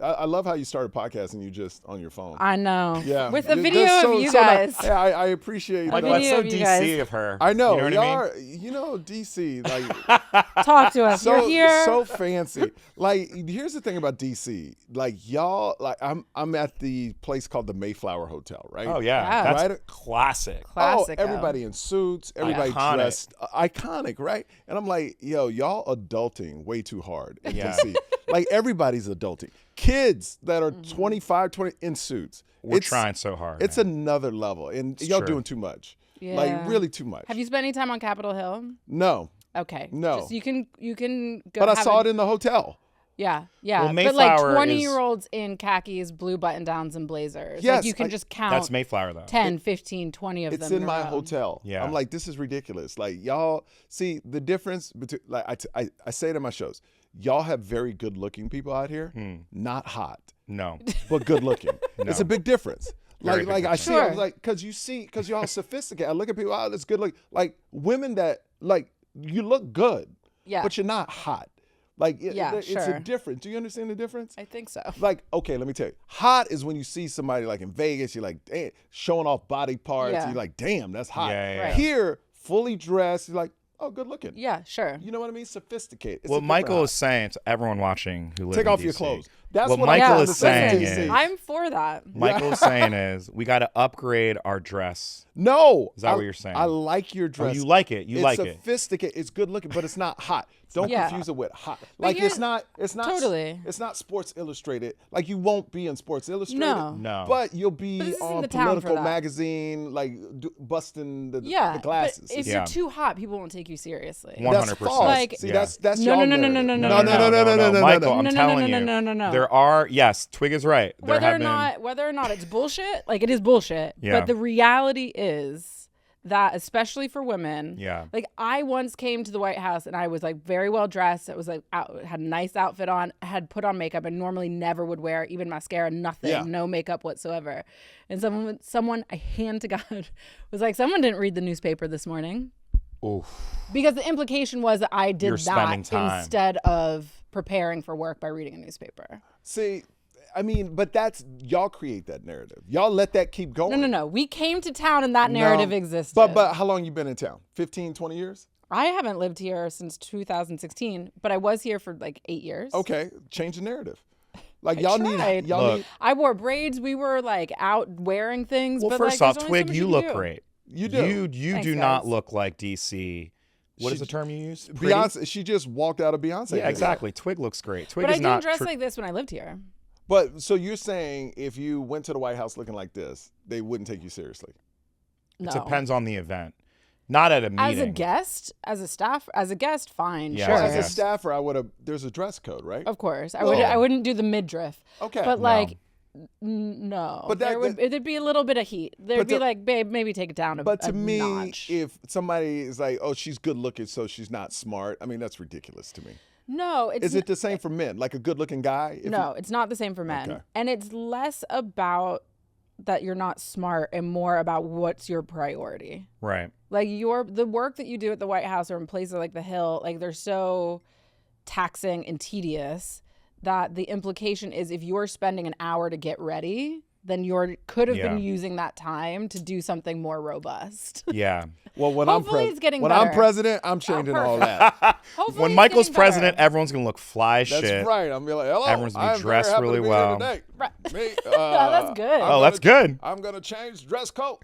I love how you started podcasting. You just on your phone. I know. Yeah, with a video of you guys. Nice. Yeah, I appreciate Like, that. that's so of you DC guys. of her. I know. You know what I mean? You know, DC, like Talk to us. You're here. so fancy. Like, here's the thing about DC. Like, y'all, like I'm at the place called the Mayflower Hotel, right? Oh yeah, Yeah. that's Right? classic. Classic. Everybody in suits, everybody Iconic. dressed iconic, right? And I'm like, yo, y'all adulting way too hard in Yeah. DC. Like, everybody's adulting. Kids that are 25, 20 in suits. We're trying so hard. It's man. another level, and y'all true. doing too much. Yeah. Like, really too much. Have you spent any time on Capitol Hill? No, Okay. No. Just, you can go. but I have saw a- it in the hotel. Yeah. Well, but like Mayflower 20-year-olds in khakis, blue button downs, and blazers. Yes, like you can just count. That's Mayflower though. 10, 15, 20 of It's them. in my a row. hotel. Yeah. I'm like, this is ridiculous. Like, y'all see the difference between, like, I say it in my shows, y'all have very good looking people out here, not hot, No. but good looking. It's a big difference. Very Like, big I see, I Sure. was like, because y'all sophisticated. I look at people, oh, that's good looking. Like, women that, like, you look good, Yeah. but you're not hot. Like, Yeah, it's sure. a difference. Do you understand the difference? I think so. Like, okay, let me tell you. Hot is when you see somebody like in Vegas, you're like, damn, showing off body parts. Yeah. You're like, damn, that's hot. Yeah. Right. Here, fully dressed, you're like, oh, good looking. Yeah, sure. You know what I mean? Sophisticated. It's What a different Michael hot. is saying to everyone watching who lives Take in off your DC, clothes. That's what what Michael I'm is trying to saying say. is- I'm for that. Michael is saying is we got to upgrade our dress. No. Is that what you're saying? I like your Oh, dress. you like it. You it's like it. sophisticated. It's good looking, but it's not hot. Don't Yeah. confuse it with hot. Like, here's- it's not Totally. It's not Sports Illustrated. Like, you won't be in Sports Illustrated. No. But you'll be But this isn't on the town for Political that. magazine, like busting the Yeah. glasses. But if Yeah. you're too hot, people won't take you seriously. 100%. That's false. Like- See, Yeah. that's No, y'all no, no, no, narrative. no, no, Michael, I'm No, no, telling no, you. no, no, no. There are, yes, Twigg is right. There Whether have or been, not it's bullshit, like it is bullshit. Yeah. But the reality is that, especially for women, Yeah. like I once came to the White House and I was like very well dressed. It was like had a nice outfit on, had put on makeup, and normally never would wear even mascara, nothing, Yeah. no makeup whatsoever. And someone, I hand to God, was like, someone didn't read the newspaper this morning. Oof. Because the implication was that I did You're spending that time. instead of preparing for work by reading a newspaper. See, I mean, but that's y'all create that narrative. Y'all let that keep going. No. We came to town and that narrative No. existed. But how long you been in town? 15, 20 years? I haven't lived here since 2016, but I was here for like 8 years. Okay, change the narrative. Like, y'all tried. need y'all Look. need I wore braids. We were like out wearing things. Well, but first like, off, there's only so Twigg, much you can look do. great. You do. You Thanks, do not guys. look like DC. What is She- the term you use? Pretty? Beyonce, she just walked out of Beyonce. Yeah, video. exactly. Twigg looks great. Twigg But I is didn't not. dress like this when I lived here. But so you're saying if you went to the White House looking like this, they wouldn't take you seriously? No. It depends on the event. Not at a meeting. As a guest, as a staff, as a guest, fine, Yeah, sure. as a As a guest. staffer, I would have. There's a dress code, right? Of course, Well- I wouldn't do the midriff. Okay. But No. like, no. But that- it'd be a little bit of heat. There'd But be the- like, babe, maybe take it down a But to me, notch. if somebody is like, "Oh, she's good looking, so she's not smart," I mean, that's ridiculous to me. No, it's Is it the same for men? Like a good-looking guy? If no, it's not the same for men. Okay. And it's less about that you're not smart and more about what's your priority. Right. Like the work that you do at the White House or in places like the Hill, like they're so taxing and tedious that the implication is if you're spending an hour to get ready, then you could have been Yeah. using that time to do something more robust. Yeah. Well, when Hopefully it's getting I'm better. president, I'm changing all perfect. that. Hopefully When it's Michael's getting better. president, everyone's gonna look fly as That's shit. right. I'm be like, hello. Everyone's gonna be I'm dressed very happy really to be well. Here today. Right. Me, That's good. I'm Oh, that's gonna- good. I'm gonna change dress code.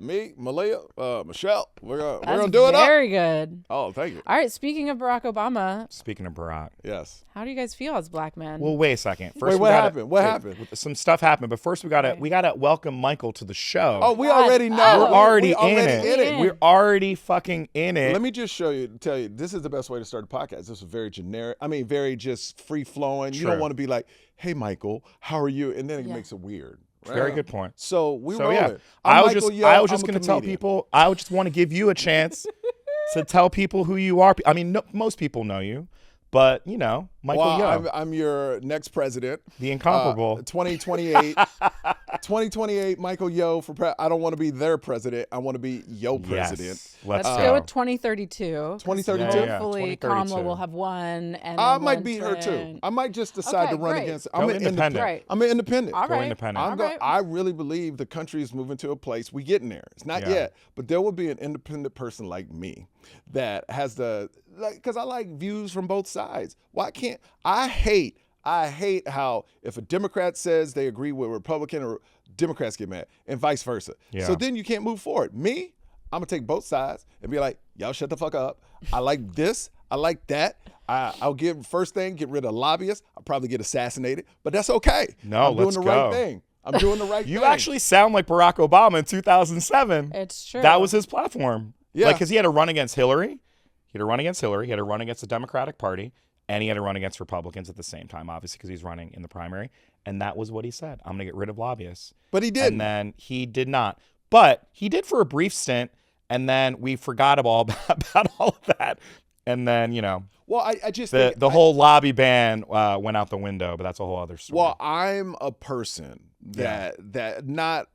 Me, Malia, Michelle. We're That's gonna do it up. very good. Oh, thank you. All right, speaking of Barack Obama, Speaking of Barack. Yes. how do you guys feel as black men? Well, wait a second. First, Wait, we what gotta- happened? What wait, happened? Some stuff happened, but first we gotta welcome Michael to the show. Oh, we God. already know. Oh. We're already, We already in it. in. We're already fucking in it. Let me just tell you, this is the best way to start a podcast. This is very generic. I mean, very just free flowing. You don't Sure. want to be like, hey, Michael, how are you? And then it Yeah. makes it weird. Right? Very good point. So we So roll yeah, it. I I'm was Michael just Yo, gonna I'm a tell comedian. people. I would just want to give you a chance to tell people who you are. I mean, no, most people know you, but you know, Michael Well, Yo, I'm your next president. the incomparable. 2028. 2028, Michael Yo for I don't want to be their president. I want to be yo president. Yes. Let's go with 2032. 2032. Hopefully, 2032. Kamala will have won. And I then might one beat her too. twin. I might just decide to run great. against. Go independent. Right. I'm an independent. All Go right. independent. All right. I really believe the country is moving to a place. We getting there. It's not yet, but there will be an independent person like me that has because I like views from both sides. Why can't I hate how if a Democrat says they agree with a Republican or Democrats get mad and vice versa. Yeah. So then you can't move forward. Me, I'm gonna take both sides and be like, y'all shut the fuck up. I like this. I like that. I'll get rid of lobbyists. I'll probably get assassinated, but that's okay. No, I'm doing let's the go. right thing. I'm doing the right thing. You actually sound like Barack Obama in 2007. It's true. That was his platform. Yeah. Like, because he had to run against Hillary. He had to run against the Democratic Party, and he had to run against Republicans at the same time, obviously, because he's running in the primary. And that was what he said. I'm going to get rid of lobbyists. But he didn't. And then he did not. But he did for a brief stint, and then we forgot about all of that. And then, Well, I just the think whole lobby ban went out the window, but that's a whole other story. Well, I'm a person that not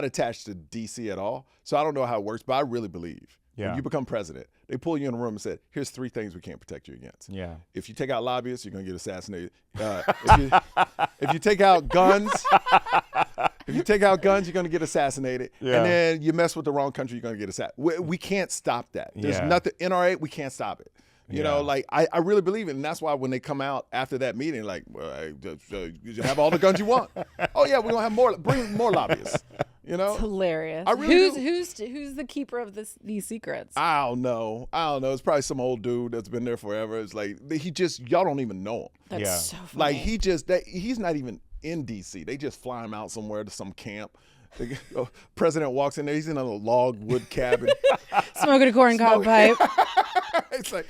attached to DC at all, so I don't know how it works, but I really believe when you become president, they pull you in a room and said, "Here's 3 things we can't protect you against." Yeah. If you take out lobbyists, you're gonna get assassinated. If you take out guns, you're gonna get assassinated. Yeah. And then you mess with the wrong country, you're gonna get assassinated. We can't stop that. There's nothing NRA. We can't stop it. You know, like I really believe it, and that's why when they come out after that meeting, like, well, you have all the guns you want. Oh yeah, we're gonna have more. Bring more lobbyists. It's hilarious. I really who's the keeper of these secrets? I don't know. It's probably some old dude that's been there forever. It's like y'all don't even know him. That's so funny. Like he's not even in DC. They just fly him out somewhere to some camp. The president walks in there. He's in a log wood cabin, smoking a corncob pipe. It's like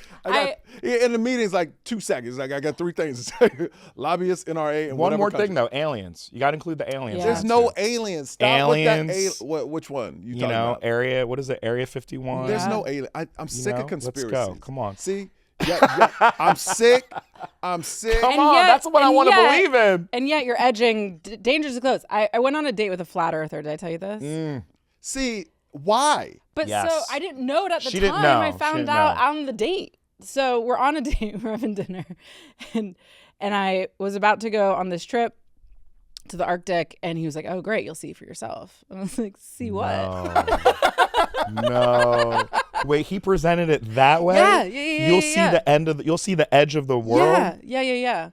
in the meeting's like 2 seconds. Like I got 3 things to say: lobbyists, NRA, and one more country. thing though, aliens. You got to include the aliens. Yeah. There's no aliens. Stop aliens. with that. Which one? You know, about? area. What is it? Area 51. There's no alien. I'm sick of conspiracies. Let's go. Come on. See. Yeah, I'm sick. Come And on, yet- that's what I and want to yet- believe in. And yet you're edging dangerously close. I went on a date with a flat earther. Did I tell you this? See, why? But Yes. so I didn't know it at the She time. didn't know. I She found didn't out know. on the date. So we're on a date. We're having dinner, and I was about to go on this trip to the Arctic, and he was like, "Oh, great, you'll see for yourself." And I was like, "See what?" No. Wait, he presented it that way? Yeah. You'll see the end of you'll see the edge of the world. Yeah.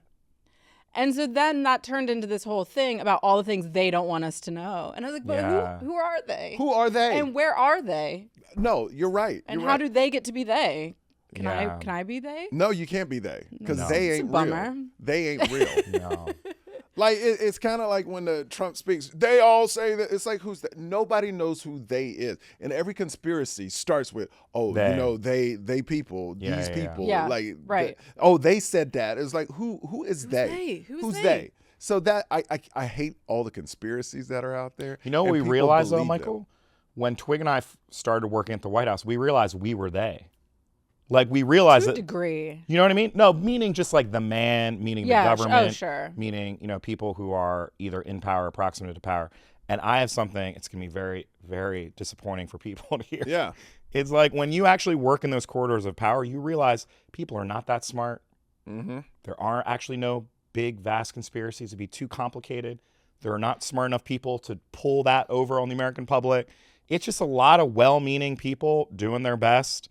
And so then that turned into this whole thing about all the things they don't want us to know. And I was like, but Yeah. who are they? Who are they? And where are they? No, you're right. And You're how right. do they get to be they? Can Yeah. I be they? No, you can't be they because No. they It's a ain't bummer. real. They ain't real. No. Like it's kind of like when the Trump speaks, they all say that. It's like who's that? Nobody knows who they is, and every conspiracy starts with, oh, They. you know, they people, Yeah, these yeah, people, yeah. like Right. they said that. It's like who is they? Who's they? they? So that I hate all the conspiracies that are out there. You know what and we people realized though, believe them. Michael? When Twigg and I started working at the White House, we realized we were they. Like we realized To a that. degree. You know what I mean? No, meaning just like the man, meaning Yeah, the government, oh, sure. meaning, people who are either in power or proximate to power. And I have something, it's going to be very, very disappointing for people to hear. Yeah. It's like when you actually work in those corridors of power, you realize people are not that smart. Mm-hmm. There are actually no big, vast conspiracies. It'd be too complicated. There are not smart enough people to pull that over on the American public. It's just a lot of well-meaning people doing their best.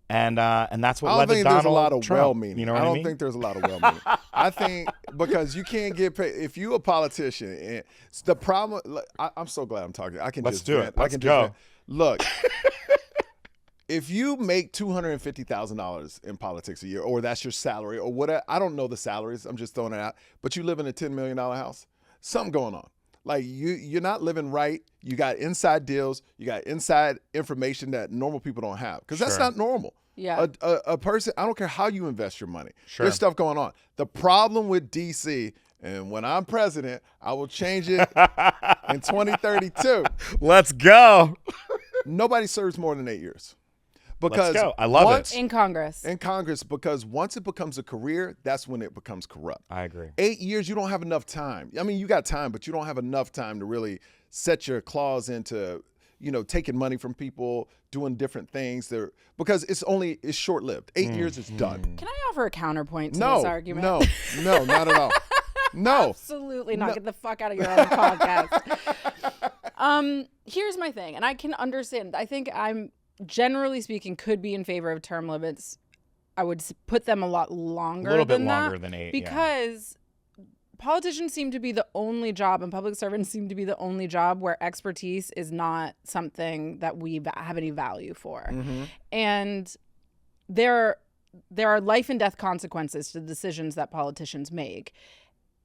And that's what I led don't to think Donald there's a lot of Trump. well-meaning. You know I what don't I mean? think there's a lot of well-meaning. I think because you can't get paid if you a politician. And the problem. I'm so glad I'm talking. I can Let's just do vent. it. Let's go. Look, if you make $250,000 in politics a year, or that's your salary, or whatever, I don't know the salaries. I'm just throwing it out. But you live in a $10 million house. Something going on. Like you're not living right. You got inside deals. You got inside information that normal people don't have because that's Sure. not normal. Yeah. A person, I don't care how you invest your money. Sure. There's stuff going on. The problem with DC, and when I'm president, I will change it in 2032. Let's go. Nobody serves more than 8 years. Because Let's go. I love once, it. In Congress. In Congress, because once it becomes a career, that's when it becomes corrupt. I agree. 8 years, you don't have enough time. I mean, you got time, but you don't have enough time to really set your claws into, taking money from people, doing different things there, because it's short-lived. 8 years is done. Can I offer a counterpoint to No, this argument? no, not at all. No. Absolutely not. Get the fuck out of your own podcast. Here's my thing, and I can understand. I think I'm, generally speaking, could be in favor of term limits. I would put them a lot longer. A little bit than longer that than 8. because politicians seem to be the only job, and public servants seem to be the only job where expertise is not something that we have any value for. Mm-hmm. And there are life and death consequences to the decisions that politicians make,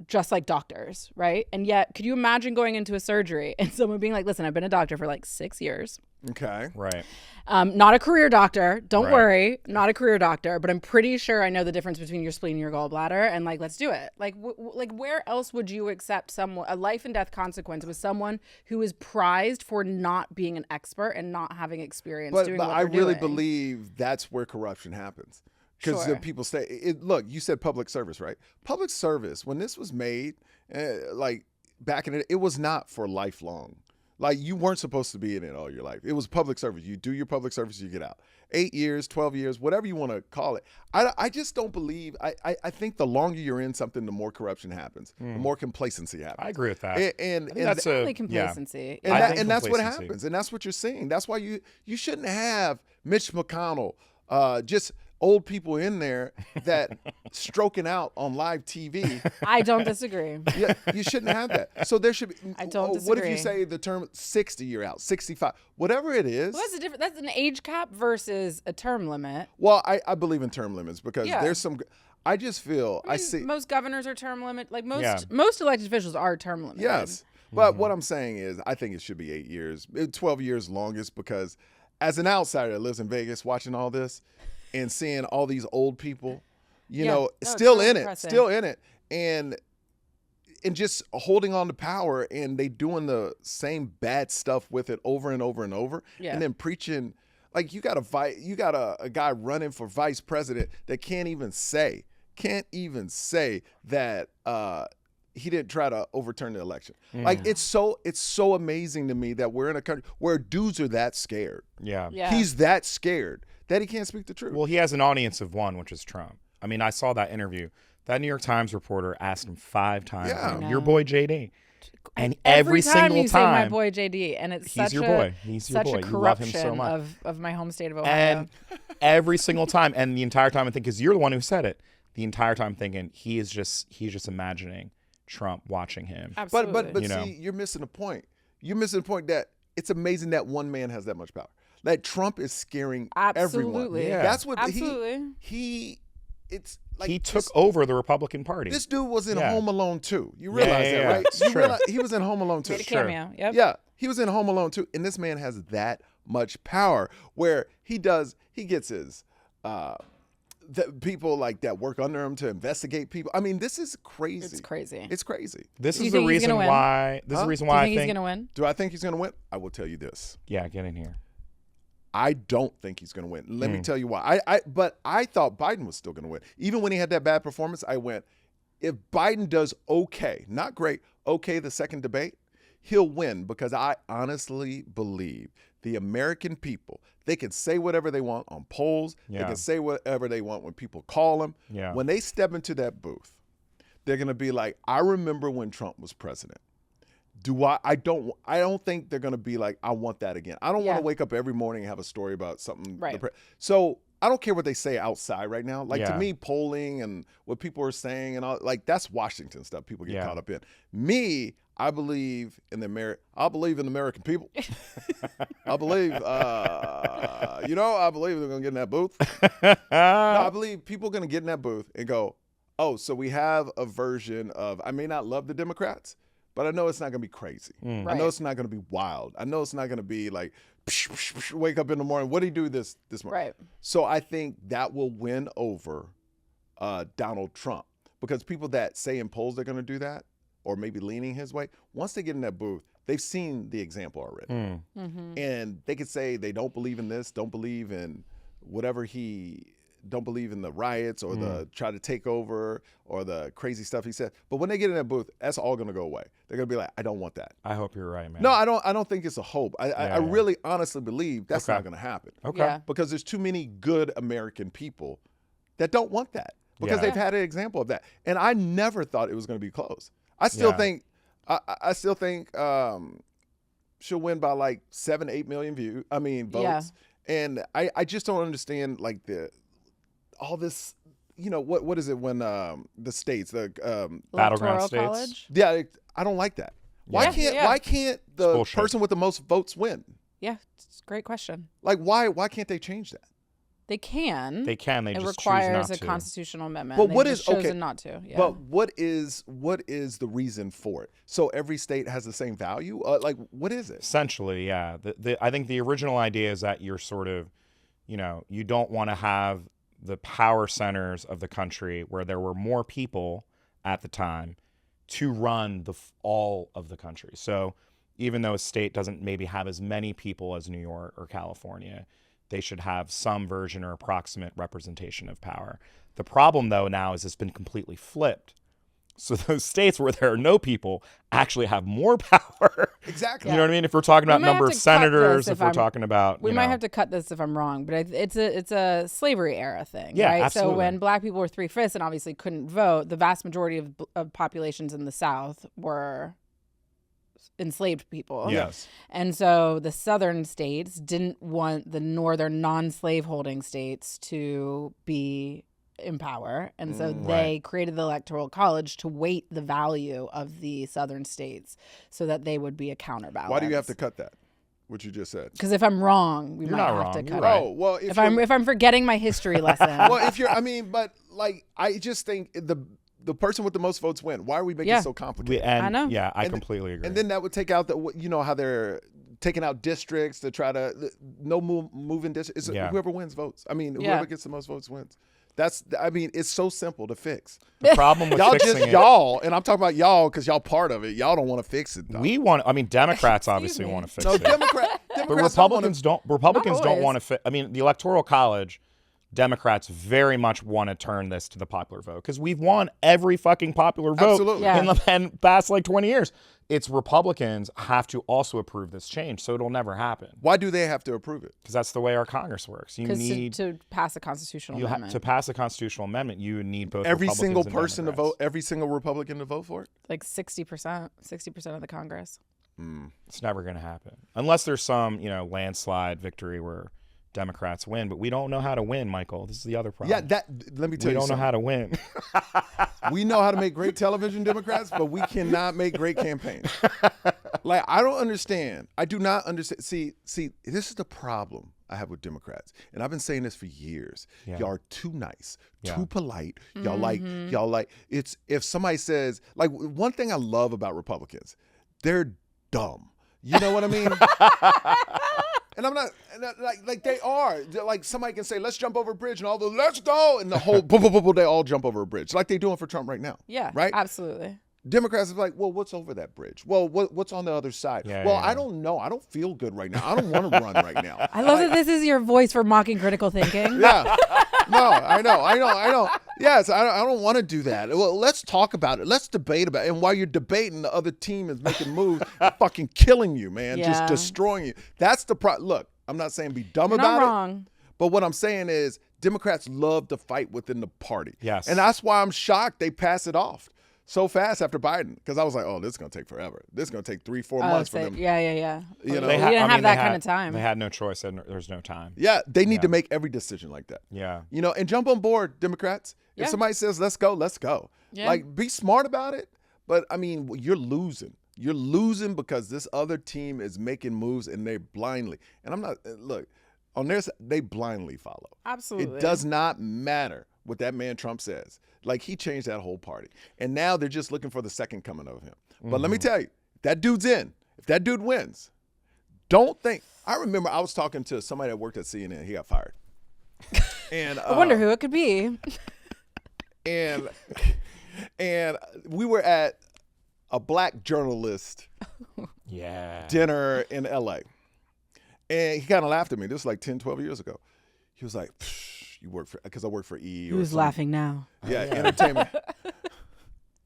just like doctors, right? And yet, could you imagine going into a surgery and someone being like, listen, I've been a doctor for like 6 years. Okay. Right. Not a career doctor. Don't Right. worry. Not a career doctor, but I'm pretty sure I know the difference between your spleen and your gallbladder. And like, let's do it. Like, where else would you accept a life and death consequence with someone who is prized for not being an expert and not having experience doing But what I they're really doing? believe that's where corruption happens. Because Sure. people say, look, you said public service, right? Public service, when this was made, like back in it was not for lifelong. Like you weren't supposed to be in it all your life. It was public service. You do your public service, you get out. 8 years, 12 years, whatever you want to call it. I just don't believe, I think the longer you're in something, the more corruption happens, the more complacency happens. I agree with that. And I think that's Only a complacency. and, I that, think and that's what complacency. happens. And that's what you're seeing. That's why you shouldn't have Mitch McConnell, just old people in there that stroking out on live TV. I don't disagree. Yeah, you shouldn't have that. So there should be. I don't What if you disagree. say the term 60 you're out, 65, whatever it is? Well, that's an age cap versus a term limit. Well, I believe in term limits because Yeah. there's some. I just feel I see. Most governors are term limit. Like most Yeah. most elected officials are term limited. Yes. But what I'm saying is, I think it should be 8 years, 12 years longest, because as an outsider that lives in Vegas watching all this and seeing all these old people, No, it's still really in depressing. it, and just holding on to power, and they doing the same bad stuff with it over and over and over, Yeah. and then preaching. Like you got a guy running for vice president that can't even say that he didn't try to overturn the election. Like it's so amazing to me that we're in a country where dudes are that scared. yeah. Yeah. He's that scared that he can't speak the truth. Well, he has an audience of one, which is Trump. I mean, I saw that interview. That New York Times reporter asked him 5 times, Yeah. "Your boy JD," and Every every time single you say my time, boy JD, and it's he's such your a boy. He's your such boy. a You love him corruption so much. of my home state of Ohio. And every single time, and the entire time, I think, because you're the one who said it, the entire time thinking he's just imagining Trump watching him. Absolutely. but You know. see, you're missing the point. You're missing the point that it's amazing that one man has that much power. That Trump is scaring everyone. Absolutely. Yeah. That's what Absolutely. it's like He took over the Republican Party. This dude was in Yeah. Home Alone 2. You realize yeah, that, yeah. right? It's You true. realize he was in Home Alone 2. Made a cameo. Yep. Yeah, he was in Home Alone 2, and this man has that much power where he gets his the people like that work under him to investigate people. I mean, this is crazy. It's crazy. It's crazy. This Do you is the think he's reason gonna win? why. This is the reason Do you why think I he's think. gonna win? Do I think he's going to win? I will tell you this. Yeah, get in here. I don't think he's going to win. Let me tell you why. But I thought Biden was still going to win. Even when he had that bad performance, I went, if Biden does okay, not great, okay the second debate, he'll win, because I honestly believe the American people, they can say whatever they want on polls. They Yeah. can say whatever they want when people call them. Yeah. When they step into that booth, they're going to be like, I remember when Trump was president. I don't think they're going to be like, I want that again. I don't want Yeah. to wake up every morning and have a story about something. Right. So I don't care what they say outside right now. Like to Yeah. me, polling and what people are saying and all, like that's Washington stuff people get Yeah. caught up in. Me, I believe in the American people. I believe, I believe they're going to get in that booth. No, I believe people are going to get in that booth and go, oh, so we have a version of, I may not love the Democrats, but I know it's not going to be crazy. I know Right. it's not going to be wild. I know it's not going to be like, wake up in the morning. What did he do this morning? Right. So I think that will win over Donald Trump, because people that say in polls they're going to do that, or maybe leaning his way, once they get in that booth, they've seen the example already. Mm-hmm. And they could say they don't believe in this, don't believe in whatever he don't believe in the riots or the try to take over or the crazy stuff he said. But when they get in that booth, that's all going to go away. They're going to be like, I don't want that. I hope you're right, man. No, I don't think it's a hope. I really honestly believe that's not going to happen. Okay. Yeah. Because there's too many good American people that don't want that because they've had an example of that. And I never thought it was going to be close. I still think she'll win by like 7-8 million votes. And I just don't understand like all this, what is it when the states, the battleground Electoral states. College? yeah, I don't like that. Why can't the bullshit. person with the most votes win? Yeah, it's a great question. Like why can't they change that? They can. They can. They It just requires choose a not to. constitutional amendment. But They've what just is- okay, chosen not to? Yeah. But what is the reason for it? So every state has the same value? Like what is it? Essentially, yeah. I think the original idea is that you're sort of, you don't want to have the power centers of the country where there were more people at the time to run all of the country. So even though a state doesn't maybe have as many people as New York or California, they should have some version or approximate representation of power. The problem, though, now is it's been completely flipped. So those states where there are no people actually have more power. Exactly. You know what I mean? If we're talking about might number have of to cut senators, this if we're talking about, we might have to cut this if I'm wrong, but it's a slavery era thing, Yeah, right? absolutely. So when Black people were 3/5 and obviously couldn't vote, the vast majority of populations in the South were enslaved people. Yes. And so the southern states didn't want the northern non-slave holding states to be in power. And so they created the Electoral College to weight the value of the southern states so that they would be a counterbalance. Why do you have to cut that? What you just said. Because if I'm wrong, we You're might not have wrong. to You're cut right. it. Oh, well, If I'm forgetting my history lesson. well, if you're, but like, I just think the person with the most votes win. Why are we making it so complicated? I know. Yeah, I completely agree. And then that would take out how they're taking out districts to try to moving districts. Whoever wins votes. I mean, whoever gets the most votes wins. It's so simple to fix. the problem with Y'all fixing just it, y'all, and I'm talking about y'all because y'all part of it. Y'all don't want to fix it. Though. Democrats obviously me. want to fix No, it. Democrats But Republicans don't. Republicans Not don't always. want to fit. I mean, the Electoral College, Democrats very much want to turn this to the popular vote because we've won every fucking popular vote Absolutely. Yeah. in the past like 20 years. It's Republicans have to also approve this change, so it'll never happen Why do they have to approve it? because that's the way our Congress works. You Because need to pass a constitutional amendment. to pass a constitutional amendment. You need both Every Republicans single and person to Democrats. vote, every single Republican to vote for it? Like 60% of the Congress. It's never going to happen unless there's some landslide victory where Democrats win. But we don't know how to win, Michael. This is the other problem. Yeah, let me tell we you don't know something. how to win. We know how to make great television, Democrats, but we cannot make great campaigns. Like, I don't understand. I do not understand. See, this is the problem I have with Democrats. And I've been saying this for years. Yeah. Y'all are too nice, Yeah. too polite. Y'all like, it's, if somebody says, like, one thing I love about Republicans, they're dumb. You know what I mean? And I'm not, like they are. They're like, somebody can say, let's jump over a bridge, and all the, let's go. And the whole, boom, boom, boom, boom, they all jump over a bridge. Like they're doing for Trump right now. Yeah, Right? absolutely. Democrats are like, well, what's over that bridge? Well, what's on the other side? Yeah, well, yeah. I don't know. I don't feel good right now. I don't want to run right now. I love that this is your voice for mocking critical thinking. Yeah. No, I know. Yes, I don't want to do that. Well, let's talk about it. Let's debate about it. And while you're debating, the other team is making moves, fucking killing you, man, just Yeah. destroying you. That's the Look, I'm not saying be dumb You're about not it. wrong. But what I'm saying is Democrats love to fight within the party. Yes. And that's why I'm shocked they pass it off so fast after Biden. Because I was like, oh, this is going to take forever. This is going to take 3-4 months for them. Yeah. You know, We didn't have that kind of time. They had no choice. There's no time. Yeah, they need to make every decision like that. Yeah. You know, and jump on board, Democrats. If Yeah. somebody says, let's go, let's go. Yeah. Like, be smart about it. But, I mean, you're losing. You're losing because this other team is making moves and they blindly. And I'm not, look, on their side, they blindly follow. Absolutely. It does not matter what that man Trump says. Like, he changed that whole party. And now they're just looking for the second coming of him. But let me tell you, that dude's in. If that dude wins, don't think. I remember I was talking to somebody that worked at CNN. He got fired. And I wonder who it could be. and we were at a black journalist Yeah. dinner in LA. And he kind of laughed at me. This was like 10, 12 years ago. He was like, you work for, because I work for E. Who's laughing now? Yeah, entertainment.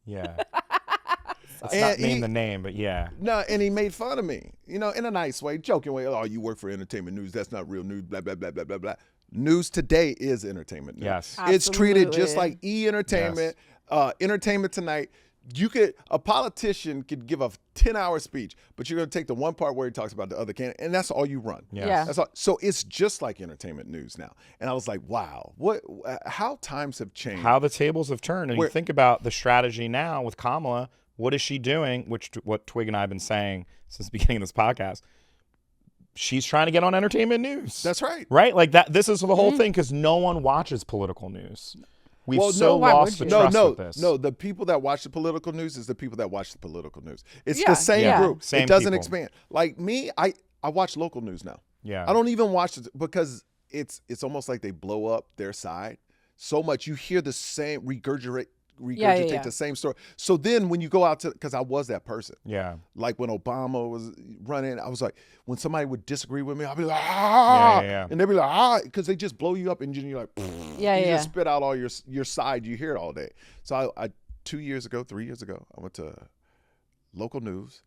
Yeah. Let's not name the name, but yeah. No, and he made fun of me, in a nice way, joking way. Oh, you work for entertainment news. That's not real news, blah, blah, blah, blah, blah, blah. News today is entertainment news. Yes. It's treated just like E! Entertainment, Entertainment Tonight. A politician could give a 10-hour speech, but you're going to take the one part where he talks about the other candidate, and that's all you run. Yes. Yeah. That's all. So it's just like entertainment news now. And I was like, wow, how times have changed. How the tables have turned. And you think about the strategy now with Kamala. What is she doing? What Twigg and I have been saying since the beginning of this podcast. She's trying to get on entertainment news. That's right. Right? Like that. This is the whole thing because no one watches political news. We've lost the trust with this. No, the people that watch the political news is the people that watch the political news. It's the same group. Same it doesn't people. expand. Like me, I watch local news now. Yeah. I don't even watch it because it's almost like they blow up their side so much. You hear the same regurgitate the same story. So then when you go out because I was that person. Yeah. Like when Obama was running, I was like, when somebody would disagree with me, I'd be like, ah, and they'd be like, ah, because they just blow you up and you're like, you just spit out all your side. You hear it all day. So I 3 years ago, I went to local news,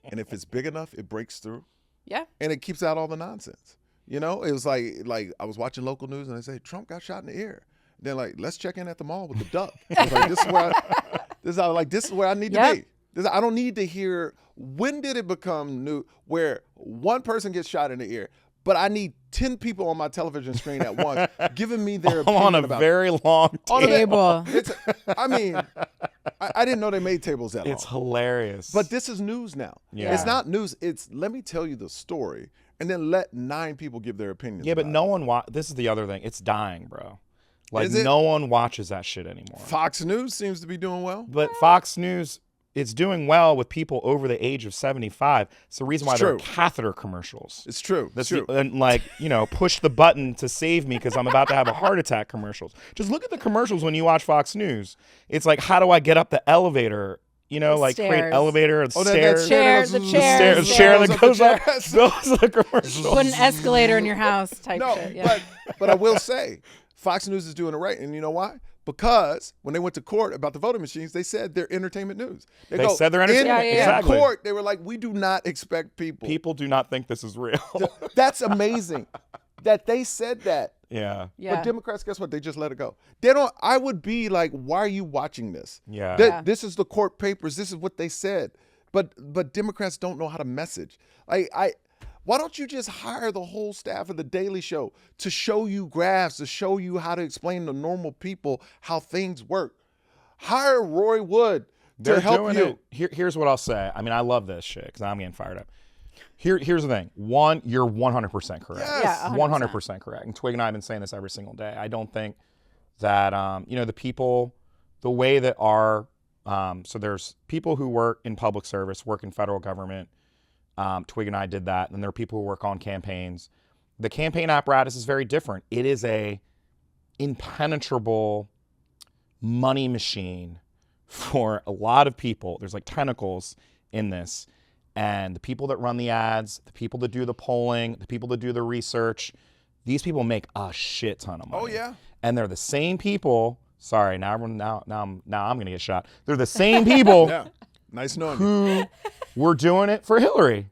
and if it's big enough, it breaks through. Yeah. And it keeps out all the nonsense. It was like I was watching local news and they say Trump got shot in the ear. Then let's check in at the mall with the duck. I was like, this is where I need to be. I don't need to hear when did it become new where one person gets shot in the ear, but I need 10 people on my television screen at once giving me their opinion on a very long table. I didn't know they made tables that long. It's hilarious. But this is news now. Yeah. It's not news. It's let me tell you the story and then let 9 people give their opinions. Yeah, but no one this is the other thing. It's dying, bro. Like Is it? no one watches that shit anymore. Fox News seems to be doing well. But Fox News, it's doing well with people over the age of 75. It's the reason why there are catheter commercials. It's true. That's true. And push the button to save me because I'm about to have a heart attack commercials. Just look at the commercials when you watch Fox News. It's like, how do I get up the elevator? Create elevator, stairs. The chair that goes up. Those are the commercials. Put an escalator in your house type shit. Yeah. But I will say, Fox News is doing it right. And you know why? Because when they went to court about the voting machines, they said they're entertainment news. They said they're entertainment. In court, they were like, we do not expect people. People do not think this is real. That's amazing that they said that. Yeah. But Democrats, guess what? They just let it go. They don't. I would be like, why are you watching this? Yeah. This is the court papers. This is what they said. But Democrats don't know how to message. Why don't you just hire the whole staff of The Daily Show to show you graphs, to show you how to explain to normal people how things work? Hire Roy Wood to help you. Here's what I'll say. I mean, I love this shit because I'm getting fired up. Here's the thing. One, you're 100% correct. Yes. Yeah, 100% correct. And Twigg and I have been saying this every single day. I don't think that, the people, the way that so there's people who work in public service, work in federal government. Twigg and I did that. And there are people who work on campaigns. The campaign apparatus is very different. It is a impenetrable money machine for a lot of people. There's like tentacles in this. And the people that run the ads, the people that do the polling, the people that do the research, these people make a shit ton of money. Oh, yeah. And they're the same people. Sorry, now I'm going to get shot. They're the same people Yeah. Nice knowing who you. were doing it for Hillary.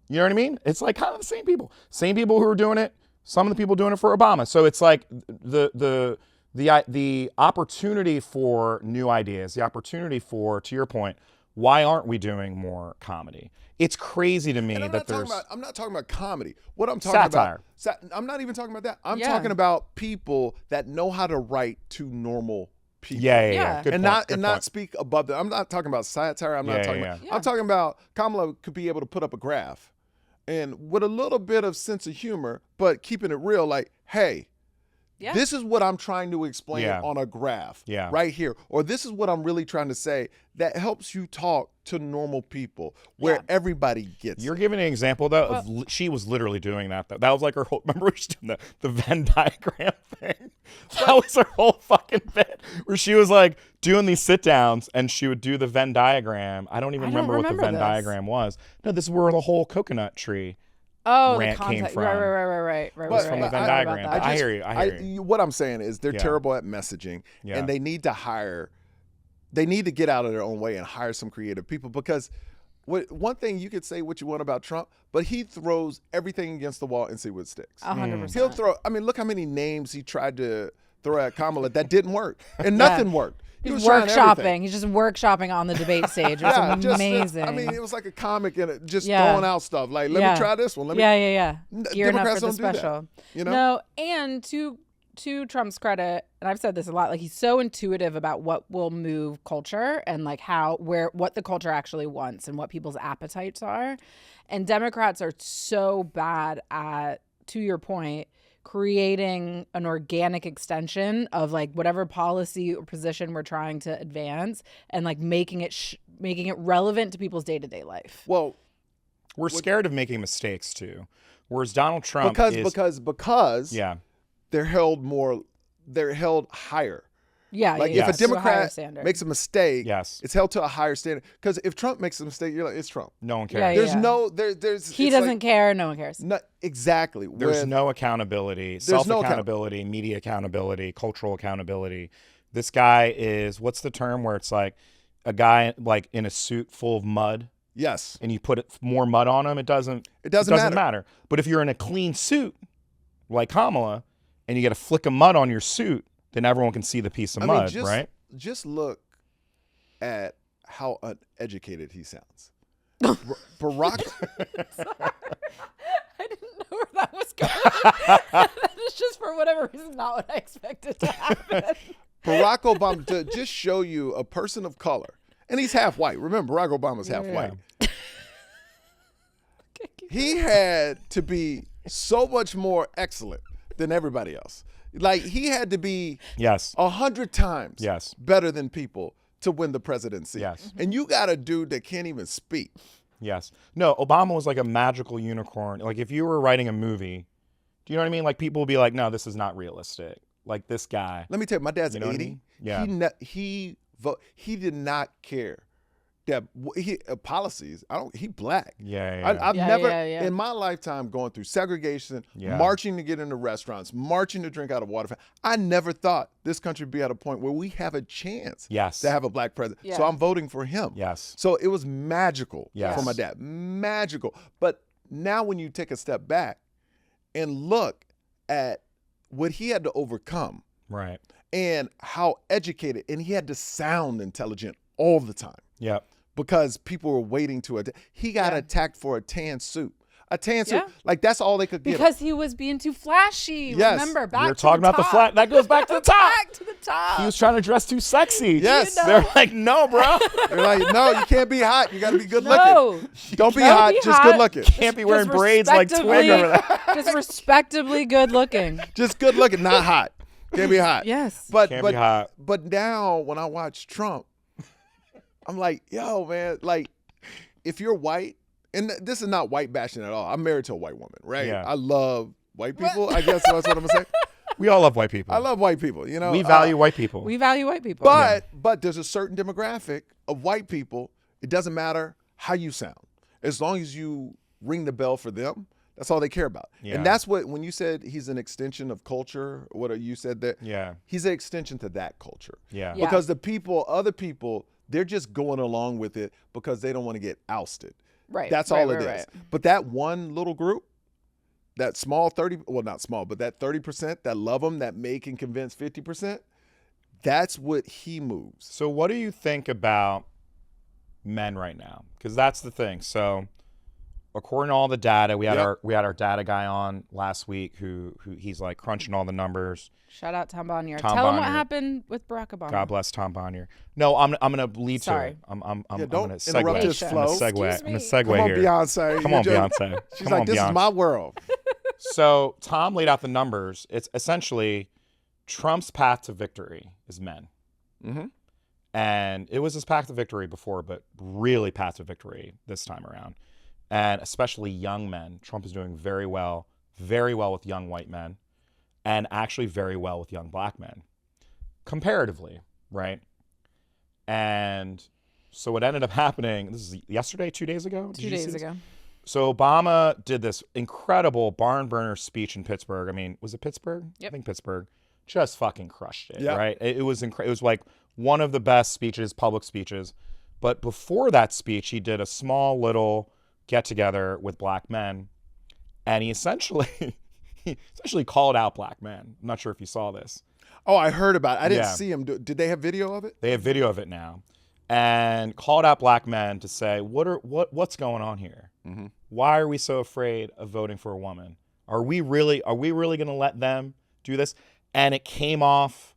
You know what I mean? It's like kind of the same people. Same people who are doing it. Some of the people doing it for Obama. So it's like the opportunity for new ideas, the opportunity for, to your point, why aren't we doing more comedy? It's crazy to me that there's... I'm not talking about comedy. What I'm talking satire. I'm not even talking about that. I'm talking about people that know how to write to normal people. Yeah. Good and point. not speak above them. I'm not talking about satire. I'm talking about Kamala could be able to put up a graph and with a little bit of sense of humor, but keeping it real, like, hey, this is what I'm trying to explain on a graph right here. Or this is what I'm really trying to say that helps you talk to normal people where everybody gets You're giving an example, though, of she was literally doing that, though. That was like her whole, remember she was doing the Venn diagram thing? That was her whole fucking bit, where she was like doing these sit downs and she would do the Venn diagram. I don't remember what the Venn diagram was. No, this is where the whole coconut tree Oh, the rant came context. from. Right. It was from the Venn diagram. I hear you. I hear you. What I'm saying is they're Yeah. terrible at messaging, Yeah. and they need to get out of their own way and hire some creative people, because one thing you could say what you want about Trump, but he throws everything against the wall and see what sticks. 100%. He'll throw, I mean, look how many names he tried to throw at Kamala that didn't work, and nothing worked. He was trying everything. Workshopping. He's just workshopping on the debate stage. It was amazing. I mean, it was like a comic and it just throwing out stuff. Like, let me try this one. Yeah. Gearing up Democrats for the don't do that, special. you know? No, and to Trump's credit, and I've said this a lot, like he's so intuitive about what will move culture and like what the culture actually wants and what people's appetites are. And Democrats are so bad at, to your point, creating an organic extension of like whatever policy or position we're trying to advance, and like making it relevant to people's day-to-day life. Well, we're scared of making mistakes too. Whereas Donald Trump because yeah, they're held higher. Yeah, Like yeah, if a to higher Democrat standard. makes a mistake, yes, it's held to a higher standard. Because if Trump makes a mistake, you're like, it's Trump. no one cares. Yeah, There's yeah. no there's He it's doesn't like, care. No one cares. no, exactly. There's When- no accountability, no self-accountability, media accountability, cultural accountability. This guy is, what's the term where it's like a guy like in a suit full of mud Yes. and you put more mud on him, it doesn't matter. But if you're in a clean suit like Kamala and you get a flick of mud on your suit, then everyone can see the piece of mud, right? Just look at how uneducated he sounds. Barack. I didn't know where that was going. That is just for whatever reason not what I expected to happen. Barack Obama, to just show you a person of color, and he's half white. Remember, Barack Obama's half white. He had to be so much more excellent than everybody else. Like, he had to be 100 times better than people to win the presidency. Yes. And you got a dude that can't even speak. Yes. No, Obama was like a magical unicorn. Like if you were writing a movie, do you know what I mean? Like people would be like, no, this is not realistic. Like this guy. Let me tell you, my dad's 80. I mean? Yeah. He did not care that policies. He black. Yeah. I've never Yeah. in my lifetime going through segregation, Yeah. marching to get into restaurants, marching to drink out of water. I never thought this country would be at a point where we have a chance to have a black president. Yeah. So I'm voting for him. Yes. So it was magical Yes. for my dad. Magical. But now when you take a step back and look at what he had to overcome, Right. and how educated, and he had to sound intelligent all the time. Yeah. Because people were waiting to he got attacked for a tan suit. A tan suit. Yeah. Like that's all they could get. Because he was being too flashy. Yes. Remember, back We were to talking the about the top. flat. That goes back to the top. Back to the top. He was trying to dress too sexy. Yes. You know? They're like, no, bro. They're like, no, you can't be hot. You got to be good No. looking. Don't be Don't hot, be just hot. good looking. Can't be wearing Just braids like Twigg over there. Just respectably good looking. Just good looking, not hot. Can't be hot. Yes. But Can't be hot. But now when I watch Trump, I'm like, yo, man, like if you're white, and this is not white bashing at all. I'm married to a white woman, right? Yeah. I love white people. I guess that's what I'm gonna say. We all love white people. I love white people. You know, We value white people. We value white people. But there's a certain demographic of white people. It doesn't matter how you sound, as long as you ring the bell for them. That's all they care about. Yeah. And that's what, when you said he's an extension of culture, what you said that, Yeah. he's an extension to that culture. Yeah. Yeah. Because other people, they're just going along with it because they don't want to get ousted. Right. That's right, all it right, is. right. But that one little group, that small 30, well, not small, but that 30% that love him, that make and convince 50%, that's what he moves. So what do you think about men right now? Because that's the thing. So according to all the data, we had our data guy on last week who he's like crunching all the numbers. Shout out Tom Bonnier. Tom Tell him what Bonnier. happened with Barack Obama. God bless Tom Bonnier. No, I'm gonna lead Sorry. to it. I'm don't gonna interrupt segue. his I'm gonna flow. segue. Excuse I'm gonna me. segue Come on, here. Beyonce. Come on, You're just- Beyonce. She's Come like, on, this Beyonce. is my world. So Tom laid out the numbers. It's essentially Trump's path to victory is men. Mm-hmm. And it was his path to victory before, but really path to victory this time around. And especially young men. Trump is doing very well with young white men, and actually very well with young black men, comparatively, right? And so what ended up happening, this is yesterday, 2 days ago? Did 2 you see days this? ago. So Obama did this incredible barn burner speech in Pittsburgh. I mean, was it Pittsburgh? Yep. I think Pittsburgh. Just fucking crushed it, Yep. right? It was it was like one of the best speeches, public speeches. But before that speech, he did a small little get together with black men, and he essentially called out black men. I'm not sure if you saw this. Oh, I heard about it. I didn't Yeah. see him. Did they have video of it? They have video of it now, and called out black men to say, what's going on here? Mm-hmm. Why are we so afraid of voting for a woman? Are we really going to let them do this? And it came off.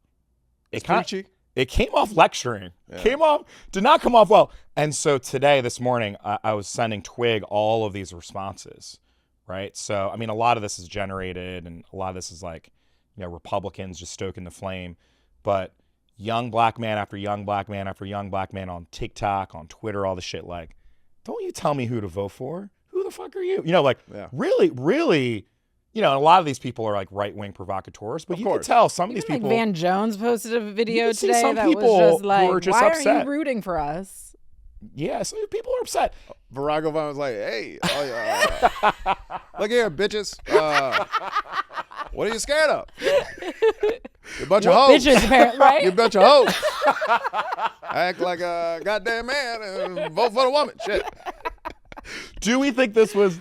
Preachy. It came off lecturing. Did not come off well. And so today, this morning, I was sending Twigg all of these responses, right? So, I mean, a lot of this is generated, and a lot of this is like, Republicans just stoking the flame. But young black man after young black man after young black man on TikTok, on Twitter, all the shit, like, don't you tell me who to vote for. Who the fuck are you? Really, really, and a lot of these people are like right-wing provocateurs, but you can tell some of these Even people. like Van Jones posted a video can see today some that people was just like, who are just why upset. are you rooting for us? Yeah, some people are upset. Barack Obama was like, "Hey, look here, bitches. What are you scared of? You bunch of hoes. Bitches, apparently, right? You bunch of hoes. Act like a goddamn man and vote for the woman. Shit." Do we think this was?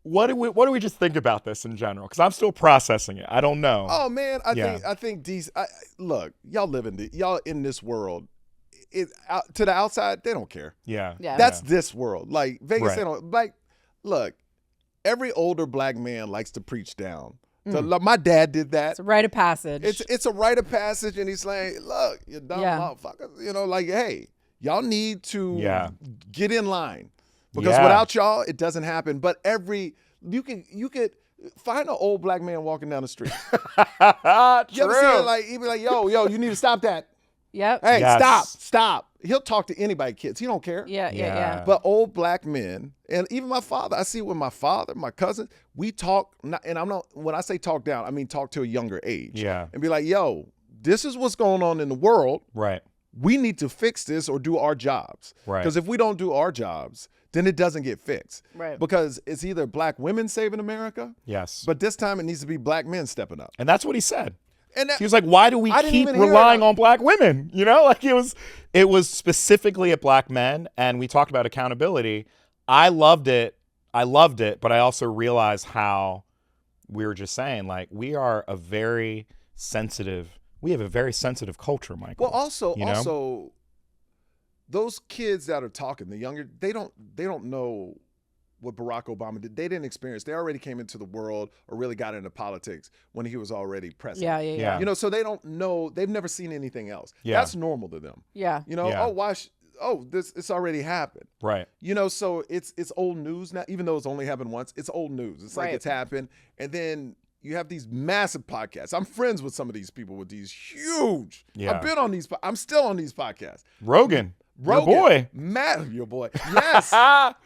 What do we just think about this in general? Because I'm still processing it. I don't know. Oh man, I think these. Look, y'all y'all in this world. To the outside, they don't care. Yeah. That's this world. Like Vegas, Right. they don't. Like, look, every older black man likes to preach down. So, like, my dad did that. It's a rite of passage. It's a rite of passage, and he's like, "Look, you dumb motherfuckers. Like, hey, y'all need to get in line because without y'all, it doesn't happen." But you could find an old black man walking down the street. You ever see it? Like, he'd be like, "Yo, you need to stop that. Yep. Hey, Yes. stop." He'll talk to anybody, kids. He don't care. Yeah. But old black men, and even my father, I see it with my father, my cousin, we talk, and I'm not, when I say talk down, I mean talk to a younger age. Yeah. And be like, "Yo, this is what's going on in the world. Right. We need to fix this or do our jobs." Right. Because if we don't do our jobs, then it doesn't get fixed. Right. Because it's either black women saving America, Yes. but this time it needs to be black men stepping up. And that's what he said. And He was like, "Why do we I didn't keep even hear relying it. on black women?" Like it was specifically at black men, and we talked about accountability. I loved it, but I also realized how we were just saying, like, we have a very sensitive culture, Michael. Well, also, those kids that are talking, the younger, they don't know what Barack Obama did. They didn't experience. They already came into the world or really got into politics when he was already president. Yeah. So they don't know. They've never seen anything else. Yeah. That's normal to them. Yeah. Oh, it's already happened. Right. So it's old news now. Even though it's only happened once, it's old news. It's like Right. it's happened, and then you have these massive podcasts. I'm friends with some of these people with these huge. Yeah. I've been on these. I'm still on these podcasts. Rogan. Your boy. Your boy. Yes.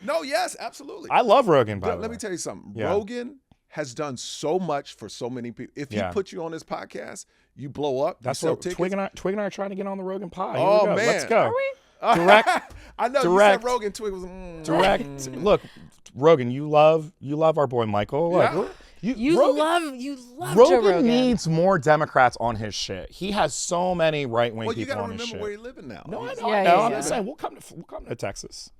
No, yes, absolutely. I love Rogan, by the Let way. me tell you something. Yeah. Rogan has done so much for so many people. If he put you on his podcast, you blow up. That's you sell what tickets. Twigg and I are trying to get on the Rogan pod. Oh, Here we go. man. Let's go. Are we? Direct. I know direct- you said Rogan Twigg was Direct. Look, Rogan, you love our boy Michael. Yeah. Look, You Rogan, love Joe Rogan Rogan. needs more Democrats on his shit. He has so many right-wing Well, you people got to on his remember shit. where he's living now. No, I He's- know. Yeah, I know. yeah, I'm yeah. just saying, we'll come to Texas.